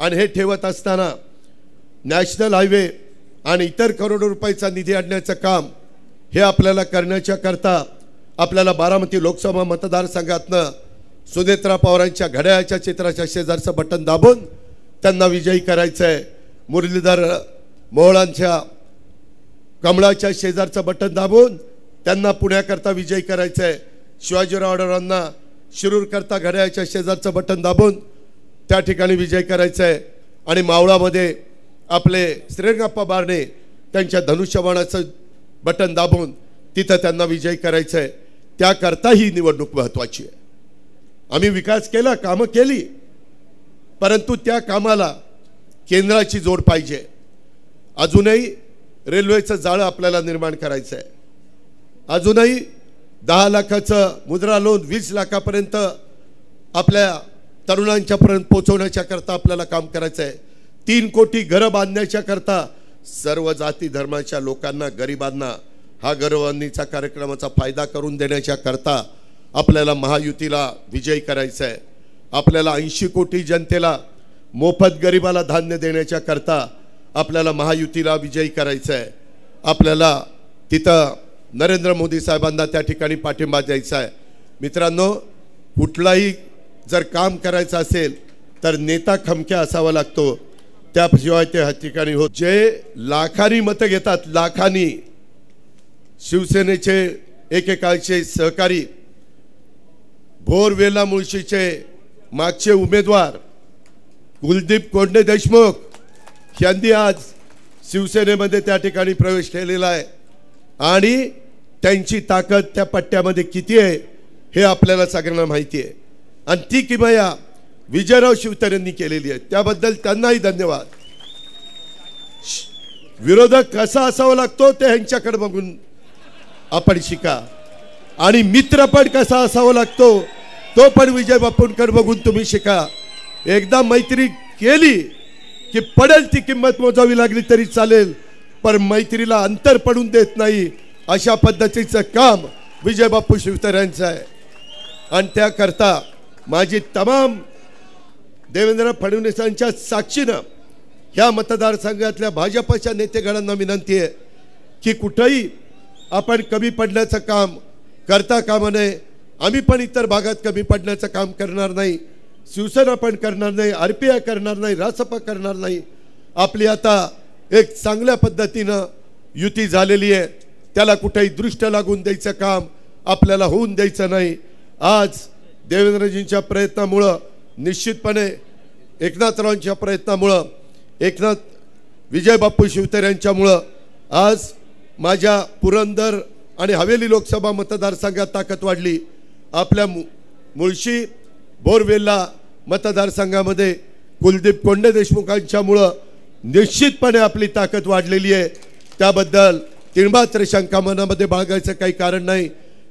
आणि हे ठेवत असताना नॅशनल हायवे आणि इतर करोडो रुपयाचा निधी आणण्याचं काम हे आपल्याला करण्याच्या करता आपल्याला बारामती लोकसभा मतदारसंघातनं सुनेत्रा पवारांच्या घड्याळाच्या चित्राच्या शेजारचं बटन दाबून त्यांना विजयी करायचं आहे. मुरलीधर मोहोळांच्या कमळाच्या शेजारचं बटन दाबून त्यांना पुण्याकरता विजयी करायचं आहे. शिवाजीराव आढळरावांना शिरूरकरता घड्याळाच्या शेजारचं बटन दाबून त्या ठिकाणी विजय करायचं आहे. आणि मावळामध्ये आपले श्रीरंगप्पा बारणे त्यांच्या धनुष्यबाणाचं बटन दाबून तिथं त्यांना विजय करायचं आहे. त्याकरता ही निवडणूक महत्त्वाची आहे. आम्ही विकास केला, कामं केली, परंतु त्या कामाला केंद्राची जोड पाहिजे. अजूनही रेल्वेचं जाळं आपल्याला निर्माण करायचं आहे. अजूनही 10 लाखाचं मुद्रा लोन 20 लाखापर्यंत आपल्या तरुणांच्यापर्यंत पोहोचवण्याच्या करता आपल्याला काम करायचं आहे. 3 कोटी घरं बांधण्याच्या करता सर्व जाती धर्माच्या लोकांना, गरिबांना हा घरबांधणीचा कार्यक्रमाचा फायदा करून देण्याच्या करता आपल्याला महायुतीला विजयी करायचं आहे. आपल्याला 80 कोटी जनतेला मोफत गरिबाला धान्य देण्याच्या करता आपल्याला महायुतीला विजयी करायचं आहे. आपल्याला तिथं नरेंद्र मोदी साहेबांना त्या ठिकाणी पाठिंबा द्यायचा आहे. मित्रांनो, कुठलाही जर काम करायचं असेल तर नेता खमक्या असावा लागतो. त्याशिवाय ते ठिकाणी होत. जे लाखांनी मतं घेतात, लाखांनी शिवसेनेचे एकेकाळचे सहकारी भोरवेला मुळशीचे मागचे उमेदवार कुलदीप कोंडे देशमुख यांनी आज शिवसेनेमध्ये त्या ठिकाणी प्रवेश केलेला आहे आणि त्यांची ताकद त्या पट्ट्यामध्ये किती आहे हे आपल्याला सगळ्यांना माहिती आहे आणि ती किमया विजयराव शिवतरेंनी केलेली आहे. त्याबद्दल त्यांनाही धन्यवाद. विरोधक कसा असावा लागतो ते ह्यांच्याकडे बघून आपण शिका आणि मित्र पण कसा असावा लागतो तो पण विजय बापूंकडे बघून तुम्ही शिका. एकदा मैत्री केली की पडेल ती किंमत मोजावी लागली तरी चालेल, पण मैत्रीला अंतर पडून देत नाही अशा पद्धतीचं काम विजय बापू शिवतर यांचं आहे. आणि त्याकरता माझी तमाम देवेंद्र फडणवीसांच्या साक्षीनं ह्या मतदारसंघातल्या भाजपच्या नेतेगणांना विनंती आहे की कुठेही आपण कमी पडण्याचं काम करता कामा नये. आम्ही पण इतर भागात कमी पडण्याचं काम करणार नाही, शिवसेना पण करणार नाही, RPI करणार नाही, रासपा करणार नाही. आपली आता एक चांगल्या पद्धतीनं युती झालेली आहे, त्याला कुठेही दृष्ट लागून द्यायचं काम आपल्याला होऊन द्यायचं नाही. आज देवेंद्रजींच्या प्रयत्नामुळं निश्चितपणे एकनाथरावांच्या प्रयत्नामुळं विजय बापू शिवतर यांच्यामुळं आज माझ्या पुरंदर आणि हवेली लोकसभा मतदारसंघात ताकद वाढली. आपल्या मुळशी बोरवेल्ला मतदारसंघामध्ये कुलदीप कोंडे देशमुखांच्यामुळं निश्चितपणे आपली ताकद वाढलेली आहे. त्याबद्दल तिळमात्र शंका मनामध्ये बाळगायचं काही कारण नाही.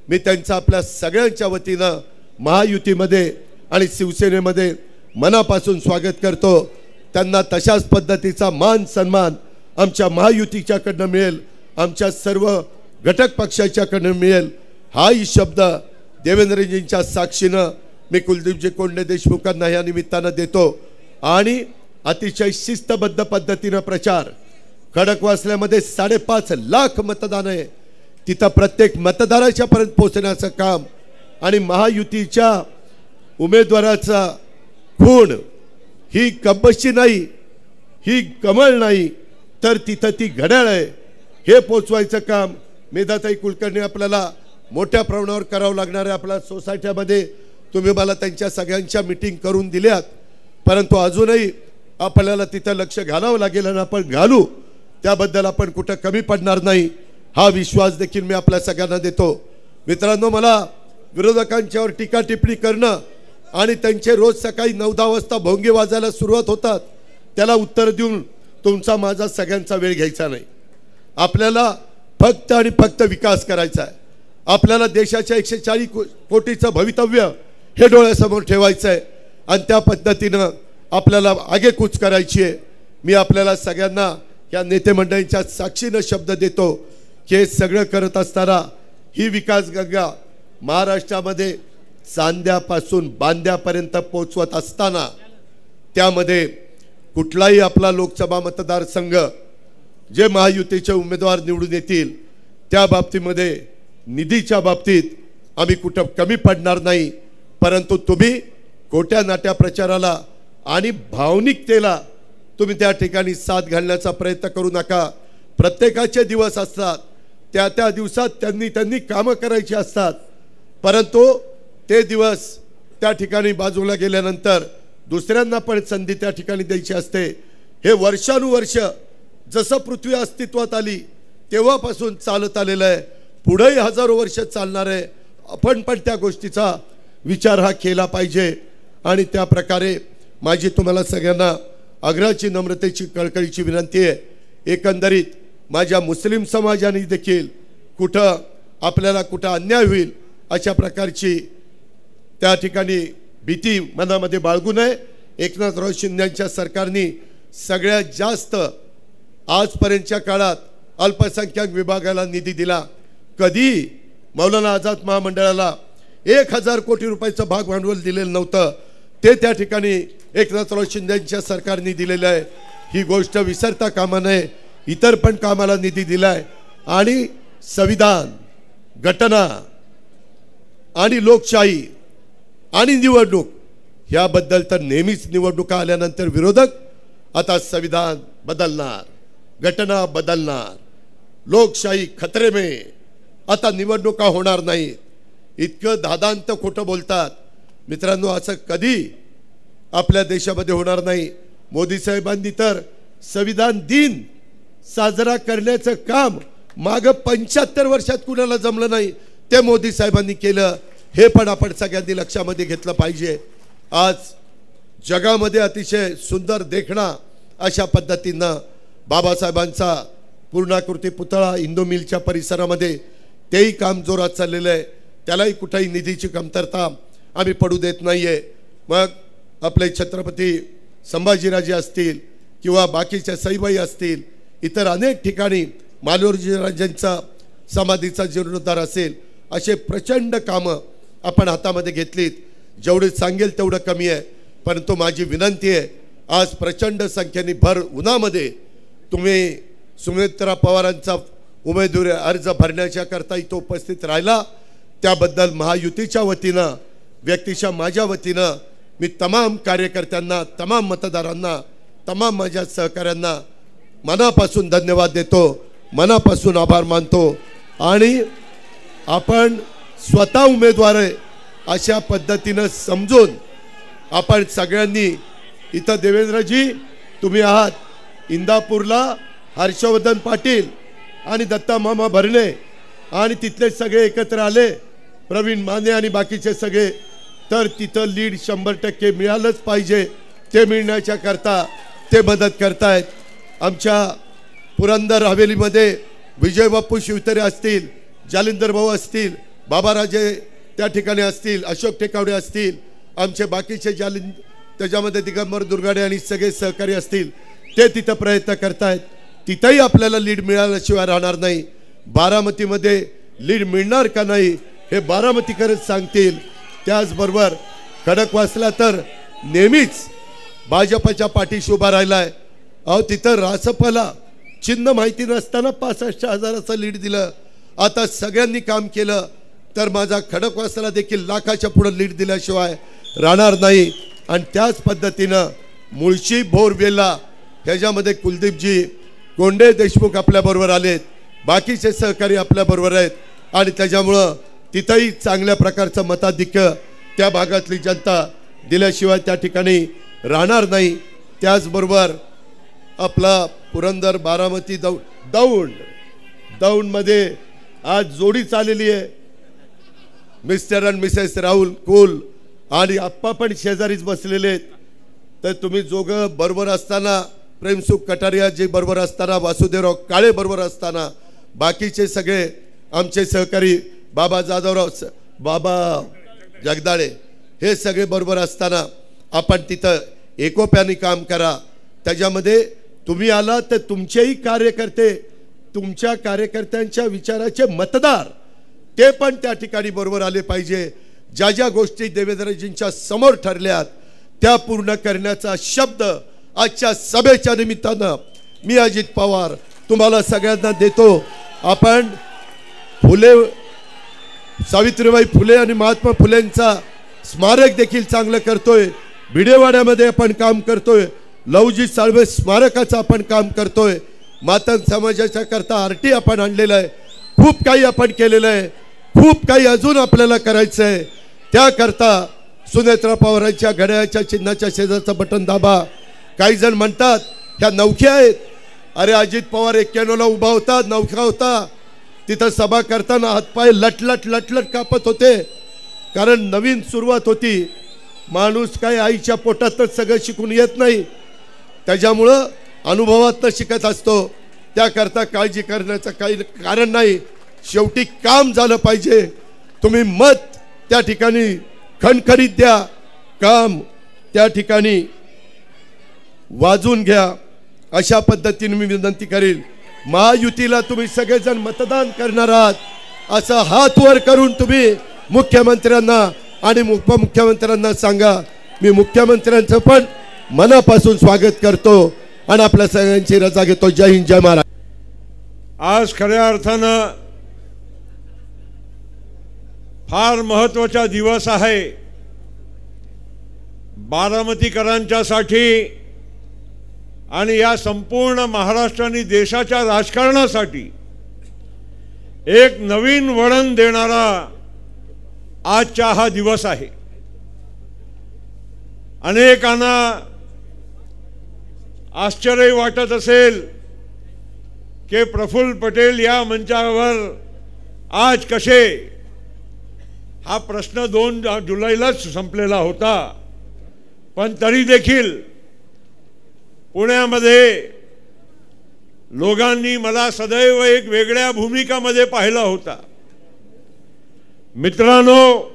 मी त्यांचं आपल्या सगळ्यांच्या वतीनं महायुतीमध्ये आणि शिवसेनेमध्ये मनापासून स्वागत करतो. त्यांना तशाच पद्धतीचा मान सन्मान आमच्या महायुतीच्याकडनं मिळेल, आमच्या सर्व घटक पक्षाच्याकडनं मिळेल. हाही शब्द देवेंद्रजींच्या साक्षीनं मी कुलदीपजी कोंडे देशमुखांना या निमित्तानं देतो. आणि अतिशय शिस्तबद्ध पद्धतीनं प्रचार. खडकवासल्यामध्ये 5.5 लाख मतदान आहे, तिथं प्रत्येक मतदाराच्या पर्यंत पोहोचण्याचं काम आणि महायुतीच्या उमेदवाराचा खूण ही कब्बशी नाही, ही कमळ नाही, तर तिथं ती घड्याळ आहे हे पोचवायचं काम मेधाताई कुलकर्णी आपल्याला मोठ्या प्रमाणावर करावं लागणार आहे. आपल्या सोसायट्यामध्ये तुम्ही मला त्यांच्या सगळ्यांच्या मीटिंग करून दिल्यात, परंतु अजूनही आपल्याला तिथं लक्ष घालावं लागेल आणि आपण घालू. त्याबद्दल आपण कुठं कमी पडणार नाही हा विश्वास देखील मी आपल्या सगळ्यांना देतो. मित्रांनो, मला विरोधकांच्यावर टीका टिप्पणी करणं आणि त्यांचे रोज सकाळी 9-10 वाजता भोंगे वाजायला सुरुवात होतात, त्याला उत्तर देऊन तुमचा माझा सगळ्यांचा वेळ घ्यायचा नाही. आपल्याला फक्त आणि फक्त विकास करायचा आहे. आपल्याला देशाच्या 140 कोटीचं भवितव्य हे डोळ्यासमोर ठेवायचं आहे आणि त्या पद्धतीनं आपल्याला आगेकूच करायची आहे. मी आपल्याला सगळ्यांना या नेते मंडळींच्या साक्षीनं शब्द देतो की हे सगळं करत असताना ही विकास गंगा महाराष्ट्रामध्ये चांद्यापासून बांद्यापर्यंत पोचवत असताना त्यामध्ये कुठलाही आपला लोकसभा मतदारसंघ जे महायुतीचे उमेदवार निवडून येतील त्या बाबतीमध्ये निधीच्या बाबतीत आम्ही कुठं कमी पडणार नाही. परंतु तुम्ही खोट्या नाट्या प्रचाराला आणि भावनिकतेला तुम्ही त्या ठिकाणी साथ घालण्याचा प्रयत्न करू नका. प्रत्येकाचे दिवस असतात, त्या दिवसात त्यांनी कामं करायची असतात, परंतु ते दिवस त्या ठिकाणी बाजूला गेल्यानंतर दुसऱ्यांना पण संधी त्या ठिकाणी द्यायची असते. हे वर्षानुवर्ष जसं पृथ्वी अस्तित्वात आली तेव्हापासून चालत आलेलं आहे, पुढेही हजारो वर्ष चालणार आहे. आपण पण त्या गोष्टीचा विचार हा केला पाहिजे. आणि त्या प्रकारे माझी तुम्हाला सगळ्यांना आग्रहाची, नम्रतेची, कळकळीची विनंती आहे. एकंदरीत माझ्या मुस्लिम समाजाने देखील आपल्याला कुठं अन्याय होईल अशा प्रकारची त्या ठिकाणी भीती मनामध्ये बाळगू नये. एकनाथराव शिंदेच्या सरकारने सगळ्यात जास्त आजपर्यंतच्या काळात अल्पसंख्याक विभागाला निधी दिला. कधी मौलाना आझाद महामंडळाला 1000 कोटी रुपयाचं भाग भांडवल दिलेलं नव्हतं, ते त्या ठिकाणी एकनाथराव शिंदेच्या सरकारने दिलेलं आहे. ही गोष्ट विसरता कामा नये. इतर पण कामाला निधी दिलाय आणि संविधान, घटना आणि लोकशाही आणि निवडणूक याबद्दल तर नेहमीच निवडणुका आल्यानंतर विरोधक आता संविधान बदलणार, घटना बदलणार, लोकशाही खतरे में, आता निवडणुका होणार नाहीत, इतकं दादांत खोटं बोलतात. मित्रांनो, असं कधी आपल्या देशामध्ये होणार नाही. मोदी साहेबांनी तर संविधान दिन साजरा करण्याचं काम माग 75 वर्षात कुणाला जमलं नाही, ते मोदी साहेबांनी केलं. हे पण आपण सगळ्यांनी लक्षामध्ये घेतलं पाहिजे. आज जगामध्ये अतिशय सुंदर देखणा अशा पद्धतीनं बाबासाहेबांचा पूर्णाकृती पुतळा इंदू मिलच्या परिसरामध्ये तेही काम जोरात चाललेलं आहे. त्यालाही कुठेही निधीची कमतरता आम्ही पडू देत नाही आहे. मग आपले छत्रपती संभाजीराजे असतील किंवा बाकीच्या सईबाई असतील, इतर अनेक ठिकाणी मालोजीराजांचा समाधीचा जीर्णोद्धार असेल, असे प्रचंड कामं आपण हातामध्ये घेतलीत. जेवढे सांगेल तेवढं कमी आहे. परंतु माझी विनंती आहे, आज प्रचंड संख्येने भर उन्हामध्ये तुम्ही सुनेत्रा पवारांचा उमेदवारी अर्ज भरण्याच्या करता इथं उपस्थित राहिला, त्याबद्दल महायुतीच्या वतीनं, व्यक्तिशः माझ्या वतीनं मी तमाम कार्यकर्त्यांना, तमाम मतदारांना, तमाम माझ्या सहकाऱ्यांना मनापासून धन्यवाद देतो, मनापासून आभार मानतो. आणि आपण स्वतः उमेदवार आहे अशा पद्धतीनं समजून आपण सगळ्यांनी, इथं देवेंद्रजी तुम्ही आहात, इंदापूरला हर्षवर्धन पाटील आणि दत्ता मामा भरणे आणि तिथले सगळे एकत्र आले, प्रवीण माने आणि बाकीचे सगळे, तर तिथं लीड 100% मिळालंच पाहिजे. ते मिळण्याच्या करता ते मदत करतायत. आमच्या पुरंदर हवेलीमध्ये विजय बापू शिवतरे असतील, जालिंदर भाऊ असतील, बाबाराजे त्या ठिकाणी असतील, अशोक टेकावडे असतील, आमचे बाकीचे त्याच्यामध्ये दिगंबर दुर्गाडे आणि सगळे सहकारी असतील, ते तिथं प्रयत्न करतायत. तिथंही आपल्याला लीड मिळाल्याशिवाय राहणार नाही. बारामतीमध्ये लीड मिळणार का नाही हे बारामतीकरच सांगतील. त्याचबरोबर खडकवासला तर नेहमीच भाजपच्या पाठीशी उभा राहिलाय. अहो, तिथं रासपला चिन्ह माहिती नसताना 65,000चं लीड दिलं. आता सगळ्यांनी काम केलं तर माझा खडकवासला देखील लाखाच्या पुढे लीड दिल्याशिवाय राहणार नाही. आणि त्याच पद्धतीनं मुळशी बोरवेला ह्याच्यामध्ये कुलदीपजी कोंडे देशमुख आपल्याबरोबर आलेत, बाकीचे सहकारी आपल्याबरोबर आहेत. आणि त्याच्यामुळं तिथंही चांगल्या प्रकारचं मताधिक्य त्या भागातली जनता दिल्याशिवाय त्या ठिकाणी राहणार नाही. त्याचबरोबर आपला पुरंदर बारामती दौंडमध्ये आज जोडी चाललेली आहे. मिस्टर अँड मिसेस राहुल कुल आणि आप्पा पण शेजारीच बसलेले आहेत. तर तुम्ही जोगं बरोबर असताना, प्रेमसुख कटारियाजी बरोबर असताना, वासुदेवराव काळे बरोबर असताना, बाकीचे सगळे आमचे सहकारी बाबा जाधवराव, बाबा जगदाळे हे सगळे बरोबर असताना आपण तिथं एकोप्याने काम करा. त्याच्यामध्ये तुम्ही आला तर तुमचेही कार्यकर्ते, तुमच्या कार्यकर्त्यांच्या विचाराचे मतदार ते पण त्या ठिकाणी बरोबर आले पाहिजे. ज्या ज्या गोष्टी देवेंद्रजींच्या समोर ठरल्यात त्या पूर्ण करण्याचा शब्द आजच्या सभेच्या निमित्तानं मी अजित पवार तुम्हाला सगळ्यांना देतो. आपण सावित्रीबाई फुले आणि महात्मा फुलेंचा स्मारक देखील चांगलं करतोय. भिडेवाड्यामध्ये आपण काम करतोय. लवजी साळवे स्मारकाचं आपण काम करतोय. मातंग समाजाच्या करता आरटी आपण आणलेलं आहे. खूप काही आपण केलेलं आहे. खूप काही अजून आपल्याला करायचं आहे. त्याकरता सुनेत्रा पवारांच्या घड्याळाच्या चिन्हाच्या शेजारचं बटन दाबा. काही जण म्हणतात ह्या नवख्या आहेत. अरे अजित पवार 91ला उभा होता, नवखा होता. तिथं सभा करताना हातपाय लटलट लटलट कापत होते, कारण नवीन सुरुवात होती. माणूस काय आईच्या पोटातच सगळं शिकून येत नाही, त्याच्यामुळं अनुभवातनं शिकत असतो. त्याकरता काळजी करण्याचं काही कारण नाही. शेवटी काम झालं पाहिजे. तुम्ही मत त्या ठिकाणी खणखणीत द्या, काम त्या ठिकाणी वाजून घ्या. अशा पद्धतीने मी विनंती करेल. महायुतीला तुम्ही सगळेजण मतदान करणार आहात असं हात वर करून तुम्ही मुख्यमंत्र्यांना आणि उपमुख्यमंत्र्यांना सांगा. मी मुख्यमंत्र्यांचं पण मनापासून स्वागत करतो आणि आपल्या सगळ्यांची रजा घेतो. जय हिंद, जय महाराज. आज खऱ्या अर्थानं फार महत्त्वाचा दिवस आहे बारामतीकरांच्यासाठी. आणि या संपूर्ण महाराष्ट्र आणि देशाच्या राजकारणासाठी एक नवीन वळण देणारा आजचा हा दिवस आहे। अनेकांना आश्चर्य वाटत असेल की प्रफुल्ल पटेल या मंचावर आज कसे, हा प्रश्न 2 जुलैलाच संपलेला होता, पण तरी देखील पुण्यामध्ये लोकांनी मला सदैव एक वेगळ्या भूमिकामध्ये पाहिला होता। मित्रांनो,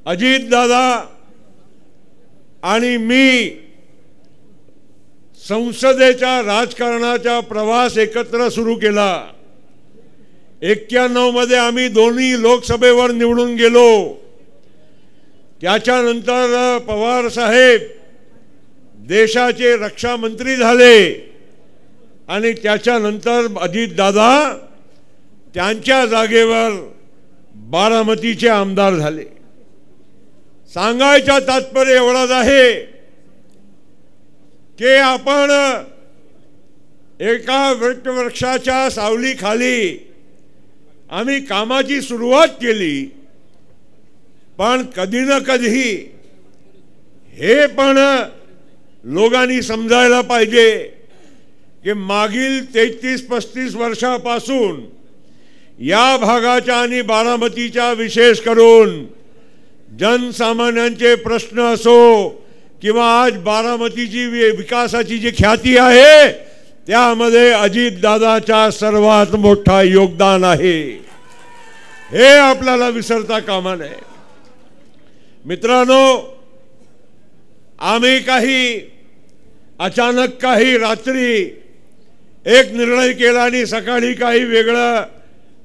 अजितदादा आणि मी संसदेच्या राजकारणाचा प्रवास एकत्र सुरू केला। 91 मध्ये आम्ही दोन्ही लोकसभेवर निवडून गेलो। त्याच्यानंतर पवार साहेब देशाचे रक्षा मंत्री झाले आणि त्याच्यानंतर अजितदादा त्यांच्या जागेवर बारामतीचे आमदार झाले। सांगायचं तात्पर्य एवढंच आहे की आपण एका वटवृक्षाच्या सावलीखाली आम्ही कामाची सुरुवात केली, पण कधी ना कधी हे पण लोकांनी समजायला पाहिजे की मागील 33-35 वर्षापासून या भागाच्या आणि बारामतीच्या विशेष करून जनसामान्यांचे प्रश्न असो किंवा आज बारामतीची विकासाची जी ख्याती आहे त्यामध्ये अजितदादाचा सर्वात मोठा योगदान आहे, हे आपल्याला विसरता कामा नये। मित्रांनो, आम्ही काही अचानक काही रात्री एक निर्णय केला आणि सकाळी काही वेगळं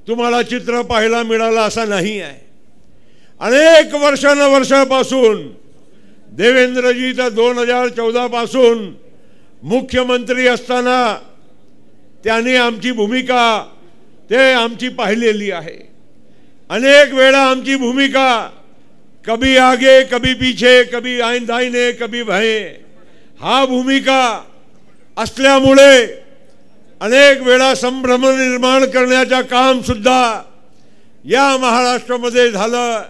तुम्हाला चित्र पाहायला मिळालं असं नाही आहे। अनेक वर्षापासून देवेंद्रजी तर 2014 पासून मुख्यमंत्री असताना त्यांनी आमची भूमिका आमची पाहिलेली आहे। अनेक वेळा आमची भूमिका कभी आगे कभी पीछे, कभी दाहिने कभी बाएं, हा भूमिका असल्यामुळे अनेक वेळा संभ्रम निर्माण करण्याचा काम सुद्धा या महाराष्ट्रामध्ये झालं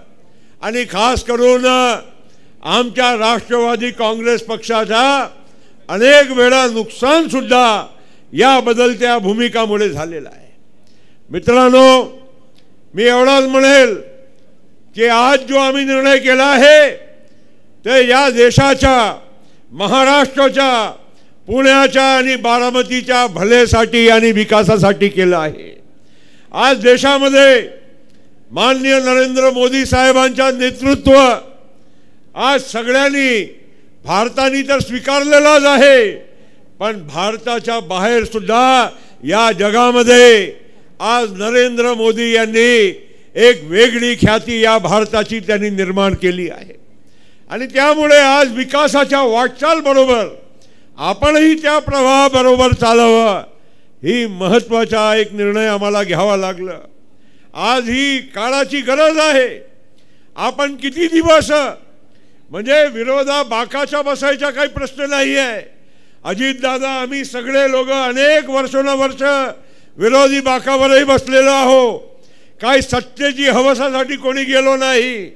आणि खास करून आमच्या राष्ट्रवादी काँग्रेस पक्षाचा अनेक वेळा नुकसान सुद्धा या बदलत्या भूमिकामुळे झालेला आहे। मित्रांनो, मी एवढाच म्हणेल की आज जो आम्ही निर्णय केला आहे ते या देशाच्या, महाराष्ट्राच्या, पुण्याच्या आणि बारामतीच्या भलेसाठी आणि विकासासाठी केला आहे। आज देशामध्ये माननीय नरेंद्र मोदी साहेबांच्या नेतृत्व आज सगळ्यांनी, भारताने तर स्वीकारलेलाच आहे, पण भारताच्या बाहेर सुद्धा या जगामध्ये आज नरेंद्र मोदी यांनी एक वेगळी ख्याती या भारताची त्यांनी निर्माण केली आहे आणि त्यामुळे आज विकासाच्या वाटचाल बरोबर आपणही त्या प्रवाहाबरोबर चालावं, ही महत्त्वाचा एक निर्णय आम्हाला घ्यावा लागला। आज ही काळाची गरज आहे। आपण किती दिवस म्हणजे विरोधा बाकाच्या बसायचा काही प्रश्न नाही आहे। अजितदादा, आम्ही सगळे लोक अनेक वर्षोनवर्ष विरोधी बाकावरही बसलेलो आहो। काही सत्तेची हवसासाठी कोणी गेलो नाही।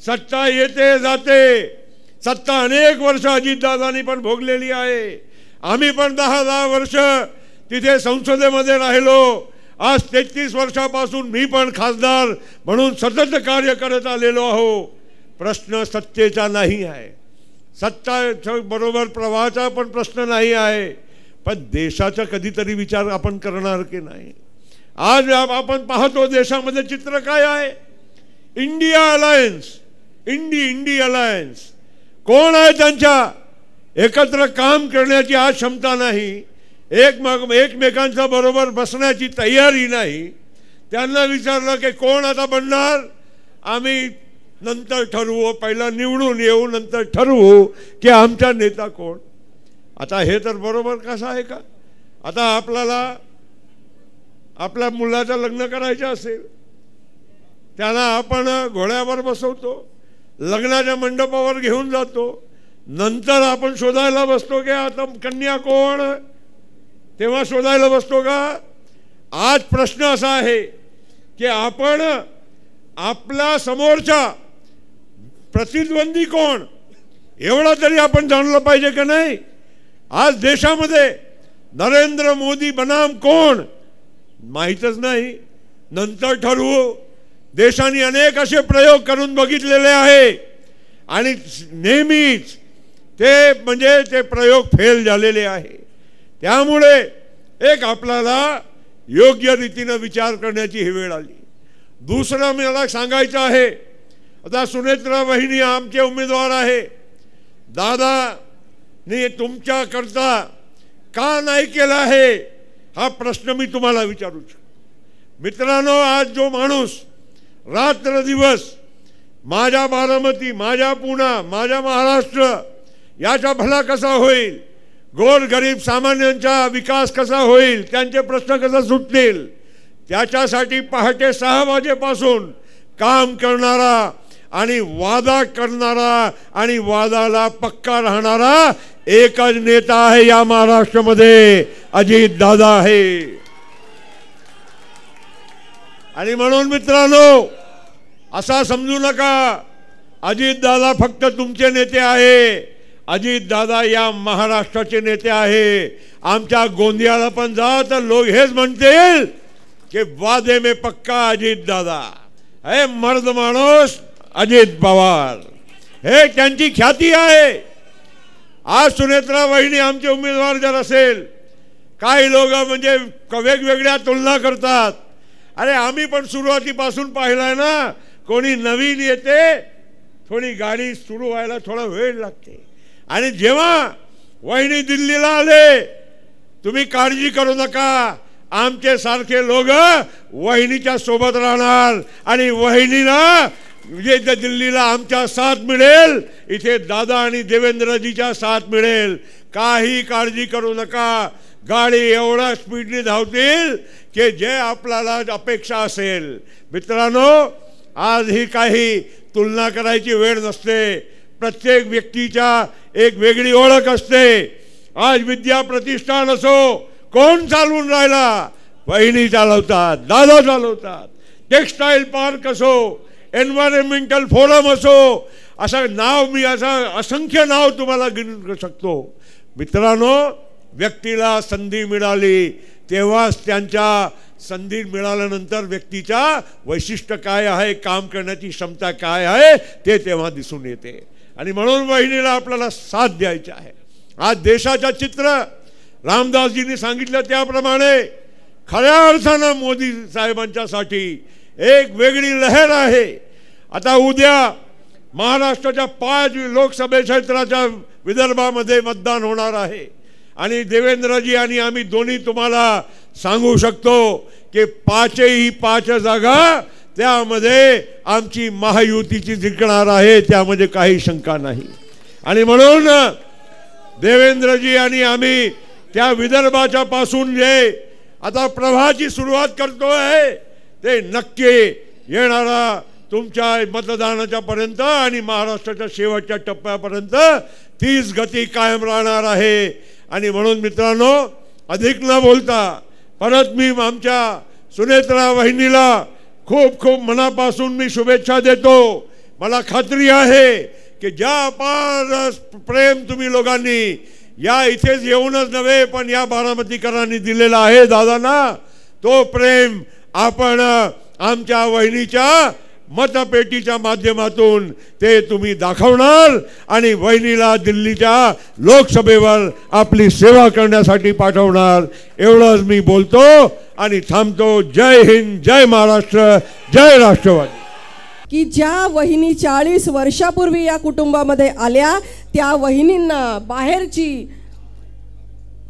सत्ता येते जाते, सत्ता अनेक वर्ष अजितदादांनी पण भोगलेली आहे। आम्ही पण 10 वर्ष तिथे संसदेमध्ये राहिलो। आज 33 वर्षापासून मी पण खासदार म्हणून सतत कार्य करत आलेलो आहो। प्रश्न सत्तेचा नाही आहे, सत्ता बरोबर प्रवाहाचा पण प्रश्न नाही आहे, पण देशाचा कधीतरी विचार आपण करणार की नाही। आज आपण पाहतो देशामध्ये चित्र काय आहे। इंडिया अलायन्स, इंडी अलायन्स, कोण आहे त्यांच्या एकत्र काम करण्याची आज क्षमता नाही, एकमेकांच्या बरोबर बसण्याची तयारी नाही। त्यांना विचारलं की कोण आता बनणार, आम्ही नंतर ठरवू, पहिला निवडून येऊ, नंतर ठरवू की आमचा नेता कोण। आता हे तर बरोबर कसं आहे का? आता आपल्याला आपल्या मुलाचं लग्न करायचं असेल, त्याला आपण घोड्यावर बसवतो, लग्नाच्या मंडपावर घेऊन जातो, नंतर आपण शोधायला बसतो की आता कन्या कोण, तेव्हा शोधायला बसतो का? आज प्रश्न असा आहे की आपण आपला समोरचा प्रतिद्वंदी कोण एवढा तरी आपण जाणलं पाहिजे का नाही? आज देशामध्ये नरेंद्र मोदी बनाम कोण माहीतच नाही. नंतर ठरवू. देशाने अनेक असे प्रयोग करून बघितलेले आहे आणि नेहमीच ते प्रयोग फेल झालेले आहे. त्यामुळे एक आपल्याला योग्य रीतीने विचार करण्याची ही वेळ आली. दुसरं मला सांगायचं आहे, आता सुनेत्रा वहिनी आमचे उमेदवार आहे. दादाने तुमच्या करता का नाही केला आहे हा प्रश्न मी तुम्हाला विचारू शकतो. मित्रांनो, आज जो माणूस रात्र दिवस माझ्या बारामती, माझ्या पुणा, माझ्या महाराष्ट्र याचा भला कसा होईल, गोरगरीब सामान्यांचा विकास कसा होईल, त्यांचे प्रश्न कसा सुटतील, त्याच्यासाठी पहाटे 6 वाजेपासून काम करणारा आणि वादा करणारा आणि वादाला पक्का राहणारा एकच नेता आहे या महाराष्ट्रामध्ये, अजित दादा आहे. आणि म्हणून मित्रांनो, असा समजू नका अजित दादा फक्त तुमचे नेते आहे. अजित दादा या महाराष्ट्राचे नेते आहे. आमच्या गोंदियाला पण जा तर लोक हेच म्हणतील की वादे में पक्का अजित दादा, हे मर्द माणूस अजित पवार, हे त्यांची ख्याती आहे. आज सुनेत्रा वहिनी आमचे उमेदवार जर असेल, काही लोक म्हणजे वेगवेगळ्या तुलना करतात. अरे आम्ही पण सुरुवातीपासून पाहिलाय ना, कोणी नवीन येते, थोडी गाडी सुरू व्हायला थोडा वेळ लागते. आणि जेव्हा वहिनी दिल्लीला आले, तुम्ही काळजी करू नका, आमचे सारखे लोक वहिनीच्या सोबत राहणार आणि वहिनीला म्हणजे दिल्लीला आमच्या साथ मिळेल, इथे दादा आणि देवेंद्रजीच्या साथ मिळेल. काही काळजी करू नका. गाडी एवढ्या स्पीडने धावतील की जे आपल्याला अपेक्षा असेल. मित्रांनो, आज ही काही तुलना करायची वेळ नसते. प्रत्येक व्यक्तीच्या एक वेगळी ओळख असते. आज विद्या प्रतिष्ठान असो, कोण चालवून राहिला? वहिनी चालवतात, दादा चालवतात. टेक्सटाईल पार्क असो, एन्व्हायरमेंटल फोरम असो, असं नाव मी असंख्य नाव तुम्हाला गिनू शकतो. मित्रांनो, व्यक्तीला संधी मिळाली तेव्हाच त्यांच्या संधी मिळाल्यानंतर व्यक्तीच्या वैशिष्ट्य काय आहे, काम करण्याची क्षमता काय आहे ते तेव्हा दिसून येते. आणि म्हणून वहिनीला आपल्याला साथ द्यायची आहे. आज देशाचं चित्र रामदासजींनी सांगितलं त्याप्रमाणे खऱ्या अर्थानं मोदी साहेबांच्यासाठी एक वेगळी लहर आहे. आता उद्या महाराष्ट्राच्या 5 लोकसभा क्षेत्राच्या विदर्भामध्ये मतदान होणार आहे आणि देवेंद्रजी आणि आम्ही दोन्ही तुम्हाला सांगू शकतो की 5 जागा त्यामध्ये आमची महायुतीची जिंकणार आहे, त्यामध्ये काही शंका नाही. आणि म्हणून देवेंद्रजी आणि आम्ही त्या विदर्भाच्या पासून जे आता प्रवाहाची सुरुवात करतोय ते नक्की येणारा तुमच्या मतदानाच्या पर्यंत आणि महाराष्ट्राच्या शेवटच्या टप्प्यापर्यंत तीच गती कायम राहणार आहे. आणि म्हणून मित्रांनो, अधिक न बोलता परत मी आमच्या सुनेत्रा वहिनीला खूप खूप मनापासून मी शुभेच्छा देतो. मला खात्री आहे की ज्या अपार प्रेम तुम्ही लोकांनी या इथेच येऊनच नव्हे पण या बारामतीकरांनी दिलेला आहे दादांना, तो प्रेम आपण आमच्या वहिनीच्या मतपेटीच्या माध्यमातून ते तुम्ही दाखवणार आणि वहिनीला दिल्लीच्या लोकसभेवर आपली सेवा करण्यासाठी पाठवणार. एवढंच मी बोलतो आणि थांबतो. जय हिंद, जय महाराष्ट्र, जय राष्ट्रवादी. की ज्या वहिनी 40 वर्षापूर्वी या कुटुंबामध्ये आल्या, त्या वहिनींना बाहेरची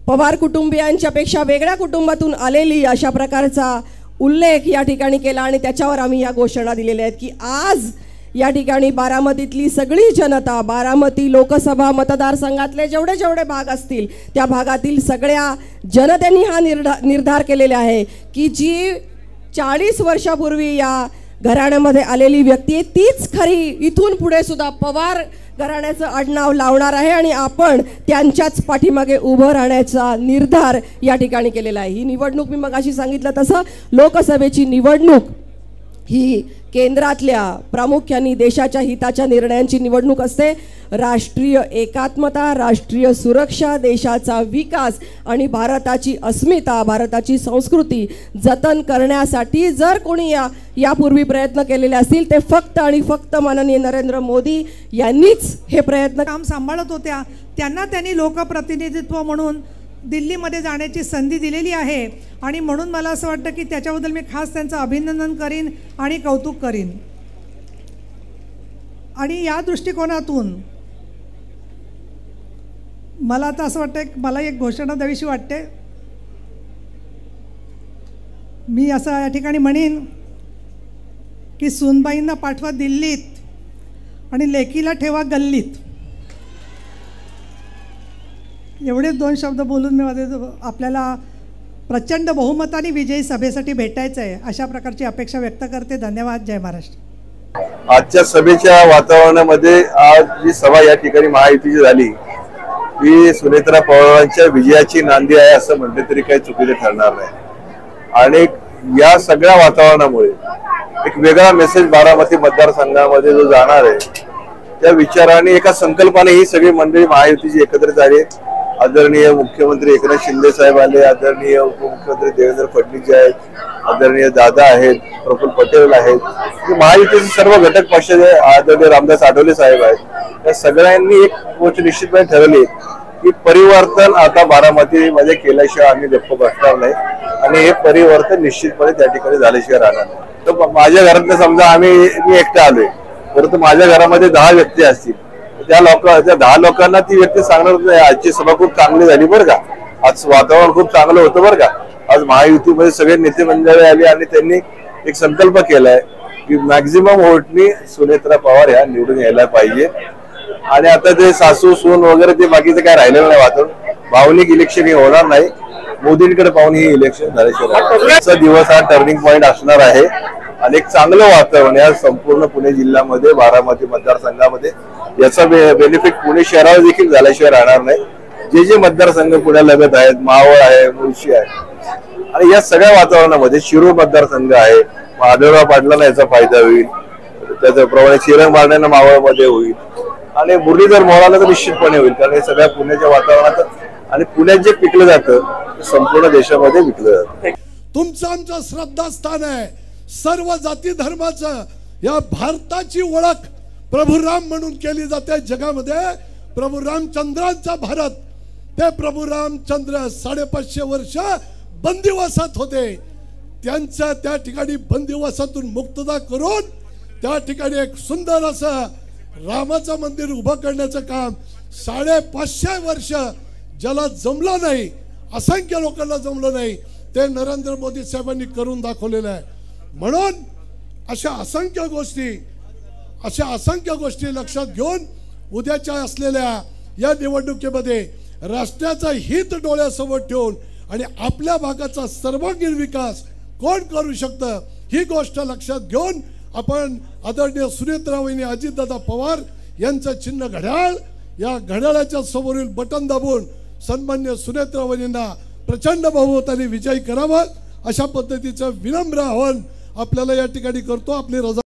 पवार कुटुंबियांच्या पेक्षा वेगळ्या कुटुंबातून आलेली अशा प्रकारचा उल्लेख या ठिकाणी केला आणि त्याच्यावर आम्ही या घोषणा दिलेल्या आहेत की आज या ठिकाणी बारामतीतली सगळी जनता, बारामती लोकसभा मतदारसंघातले जेवढे जेवढे भाग असतील त्या भागातील सगळ्या जनतेने हा निर्धार केलेला आहे की जी 40 वर्षापूर्वी या घराण्यामध्ये आलेली व्यक्ती आहे तीच खरी इथून पुढे सुद्धा पवार घराण्याचं आडनाव लावणार आहे आणि आपण त्यांच्याच पाठीमागे उभं राहण्याचा निर्धार या ठिकाणी केलेला आहे। ही निवडणूक मी मगाशी सांगितलं तसं लोकसभेची निवडणूक ही केंद्रातल्या प्रामुख्याने देशाच्या हिताच्या निर्णयांची निवडणूक असते। राष्ट्रीय एकात्मता, राष्ट्रीय सुरक्षा, देशाचा विकास आणि भारताची अस्मिता, भारताची संस्कृती जतन करण्यासाठी जर कोणी यापूर्वी प्रयत्न केलेले असतील ते फक्त आणि फक्त माननीय नरेंद्र मोदी यांनीच हे प्रयत्न काम सांभाळत होत्या। त्यांना त्यांनी लोकप्रतिनिधित्व म्हणून दिल्लीमध्ये जाण्याची संधी दिलेली आहे आणि म्हणून मला असं वाटतं की त्याच्याबद्दल मी खास त्यांचं अभिनंदन करीन आणि कौतुक करीन। आणि या दृष्टिकोनातून मला आता असं वाटतं की मला एक घोषणा द्यावीशी वाटते। मी असं या ठिकाणी म्हणेन की सूनबाईंना पाठवा दिल्लीत आणि लेकीला ठेवा गल्लीत। एवढेच 2 शब्द बोलून मी आपल्याला प्रचंड बहुमताने विजयी सभेसाठी भेटायचं आहे अशा प्रकारची अपेक्षा व्यक्त करते। धन्यवाद। जय महाराष्ट्र। आजच्या सभेच्या वातावरणामध्ये आज जी सभा या ठिकाणी महायुतीची झाली ही सुनेत्रा पवारांच्या विजयाची नांदी आहे असं म्हटलं तरी काही चुकीचं ठरणार नाही। आणि या सगळ्या वातावरणामुळे एक वेगळा मेसेज बारामती मतदारसंघामध्ये जो जाणार आहे त्या विचाराने एका संकल्पाने ही सगळी मंडळी महायुतीची एकत्रित झाली। आदरणीय मुख्यमंत्री एकनाथ शिंदे साहेब आले, आदरणीय उपमुख्यमंत्री देवेंद्र फडणवीस जे आहेत, आदरणीय दादा आहेत, प्रफुल्ल पटेल आहेत, महायुतीचे सर्व घटक पक्ष जे आदरणीय रामदास आठवले साहेब आहेत, त्या सगळ्यांनी एक गोष्ट निश्चितपणे ठरवली की परिवर्तन आता बारामतीमध्ये केल्याशिवाय आम्ही गप्प बसणार नाही आणि हे परिवर्तन निश्चितपणे त्या ठिकाणी झाल्याशिवाय राहणार नाही। तर माझ्या घरातलं समजा मी एकटा आलोय परंतु माझ्या घरामध्ये 10 व्यक्ती असतील, त्या 10 लोकांना ती व्यक्ती सांगणार नाही आजची सभा खूप चांगली झाली बरं का, आज वातावरण खूप चांगलं होतं बरं का, आज महायुतीमध्ये सगळे नेते मंडळी आले आणि त्यांनी एक संकल्प केलाय की मॅक्झिमम वोटनी सुनेत्रा पवार ह्या निवडून यायला पाहिजे। आणि आता ते सासू सून वगैरे ते बाकीचं काय राहिलेलं नाही वातावरण, भावनिक इलेक्शन हे होणार नाही, मोदींकडे पाहून ही इलेक्शन झाल्याशिवाय दिवस हा टर्निंग पॉइंट असणार आहे आणि एक चांगलं वातावरण या संपूर्ण पुणे जिल्ह्यामध्ये बारामती मतदारसंघामध्ये याचा बेनिफिट पुणे शहरावर देखील झाल्याशिवाय राहणार नाही। जे मतदारसंघ पुण्याला लगत आहेत, मावळ आहे, मुळशी आहे आणि या सगळ्या वातावरणामध्ये शिरूर मतदारसंघ आहे, आढळराव पाटलांना याचा फायदा होईल, त्याच्याप्रमाणे श्रीरंग बारण्यांना मावळमध्ये होईल आणि मुरलीधर मोहोळाला तर निश्चितपणे होईल, कारण हे सगळ्या पुण्याच्या वातावरणात आणि पुण्यात जे पिकलं जातं ते संपूर्ण देशामध्ये विकलं जातं। तुमचं आमचं श्रद्धास्थान आहे, सर्व जाती धर्माचं या भारताची ओळख प्रभू राम म्हणून केली जाते जगामध्ये। प्रभू रामचंद्रांचा भारत, ते प्रभू रामचंद्र 550 वर्ष बंदिवासात होते, त्यांच्या त्या ठिकाणी बंदिवासातून मुक्तता करून त्या ठिकाणी एक सुंदर असं रामाचं मंदिर उभं करण्याचं काम 550 वर्ष ज्याला जमलं नाही, असंख्य लोकांना जमलं नाही, ते नरेंद्र मोदी साहेबांनी करून दाखवलेलं आहे। म्हणून अशा असंख्य गोष्टी लक्षात घेऊन उद्याच्या असलेल्या या निवडणुकीमध्ये राष्ट्राचं हित डोळ्यासमोर ठेवून आणि आपल्या भागाचा सर्वांगीण विकास कोण करू शकतं ही गोष्ट लक्षात घेऊन आपण आदरणीय सुनेत्रावहिनी अजितदादा पवार यांचं चिन्ह घड्याळ, या घड्याळाच्या समोरील बटन दाबून सन्मान्य सुनेत्रावहिनींना प्रचंड बहुमताने विजयी करावं अशा पद्धतीचं विनम्र आवाहन आपल्याला या ठिकाणी करतो। आपली रजा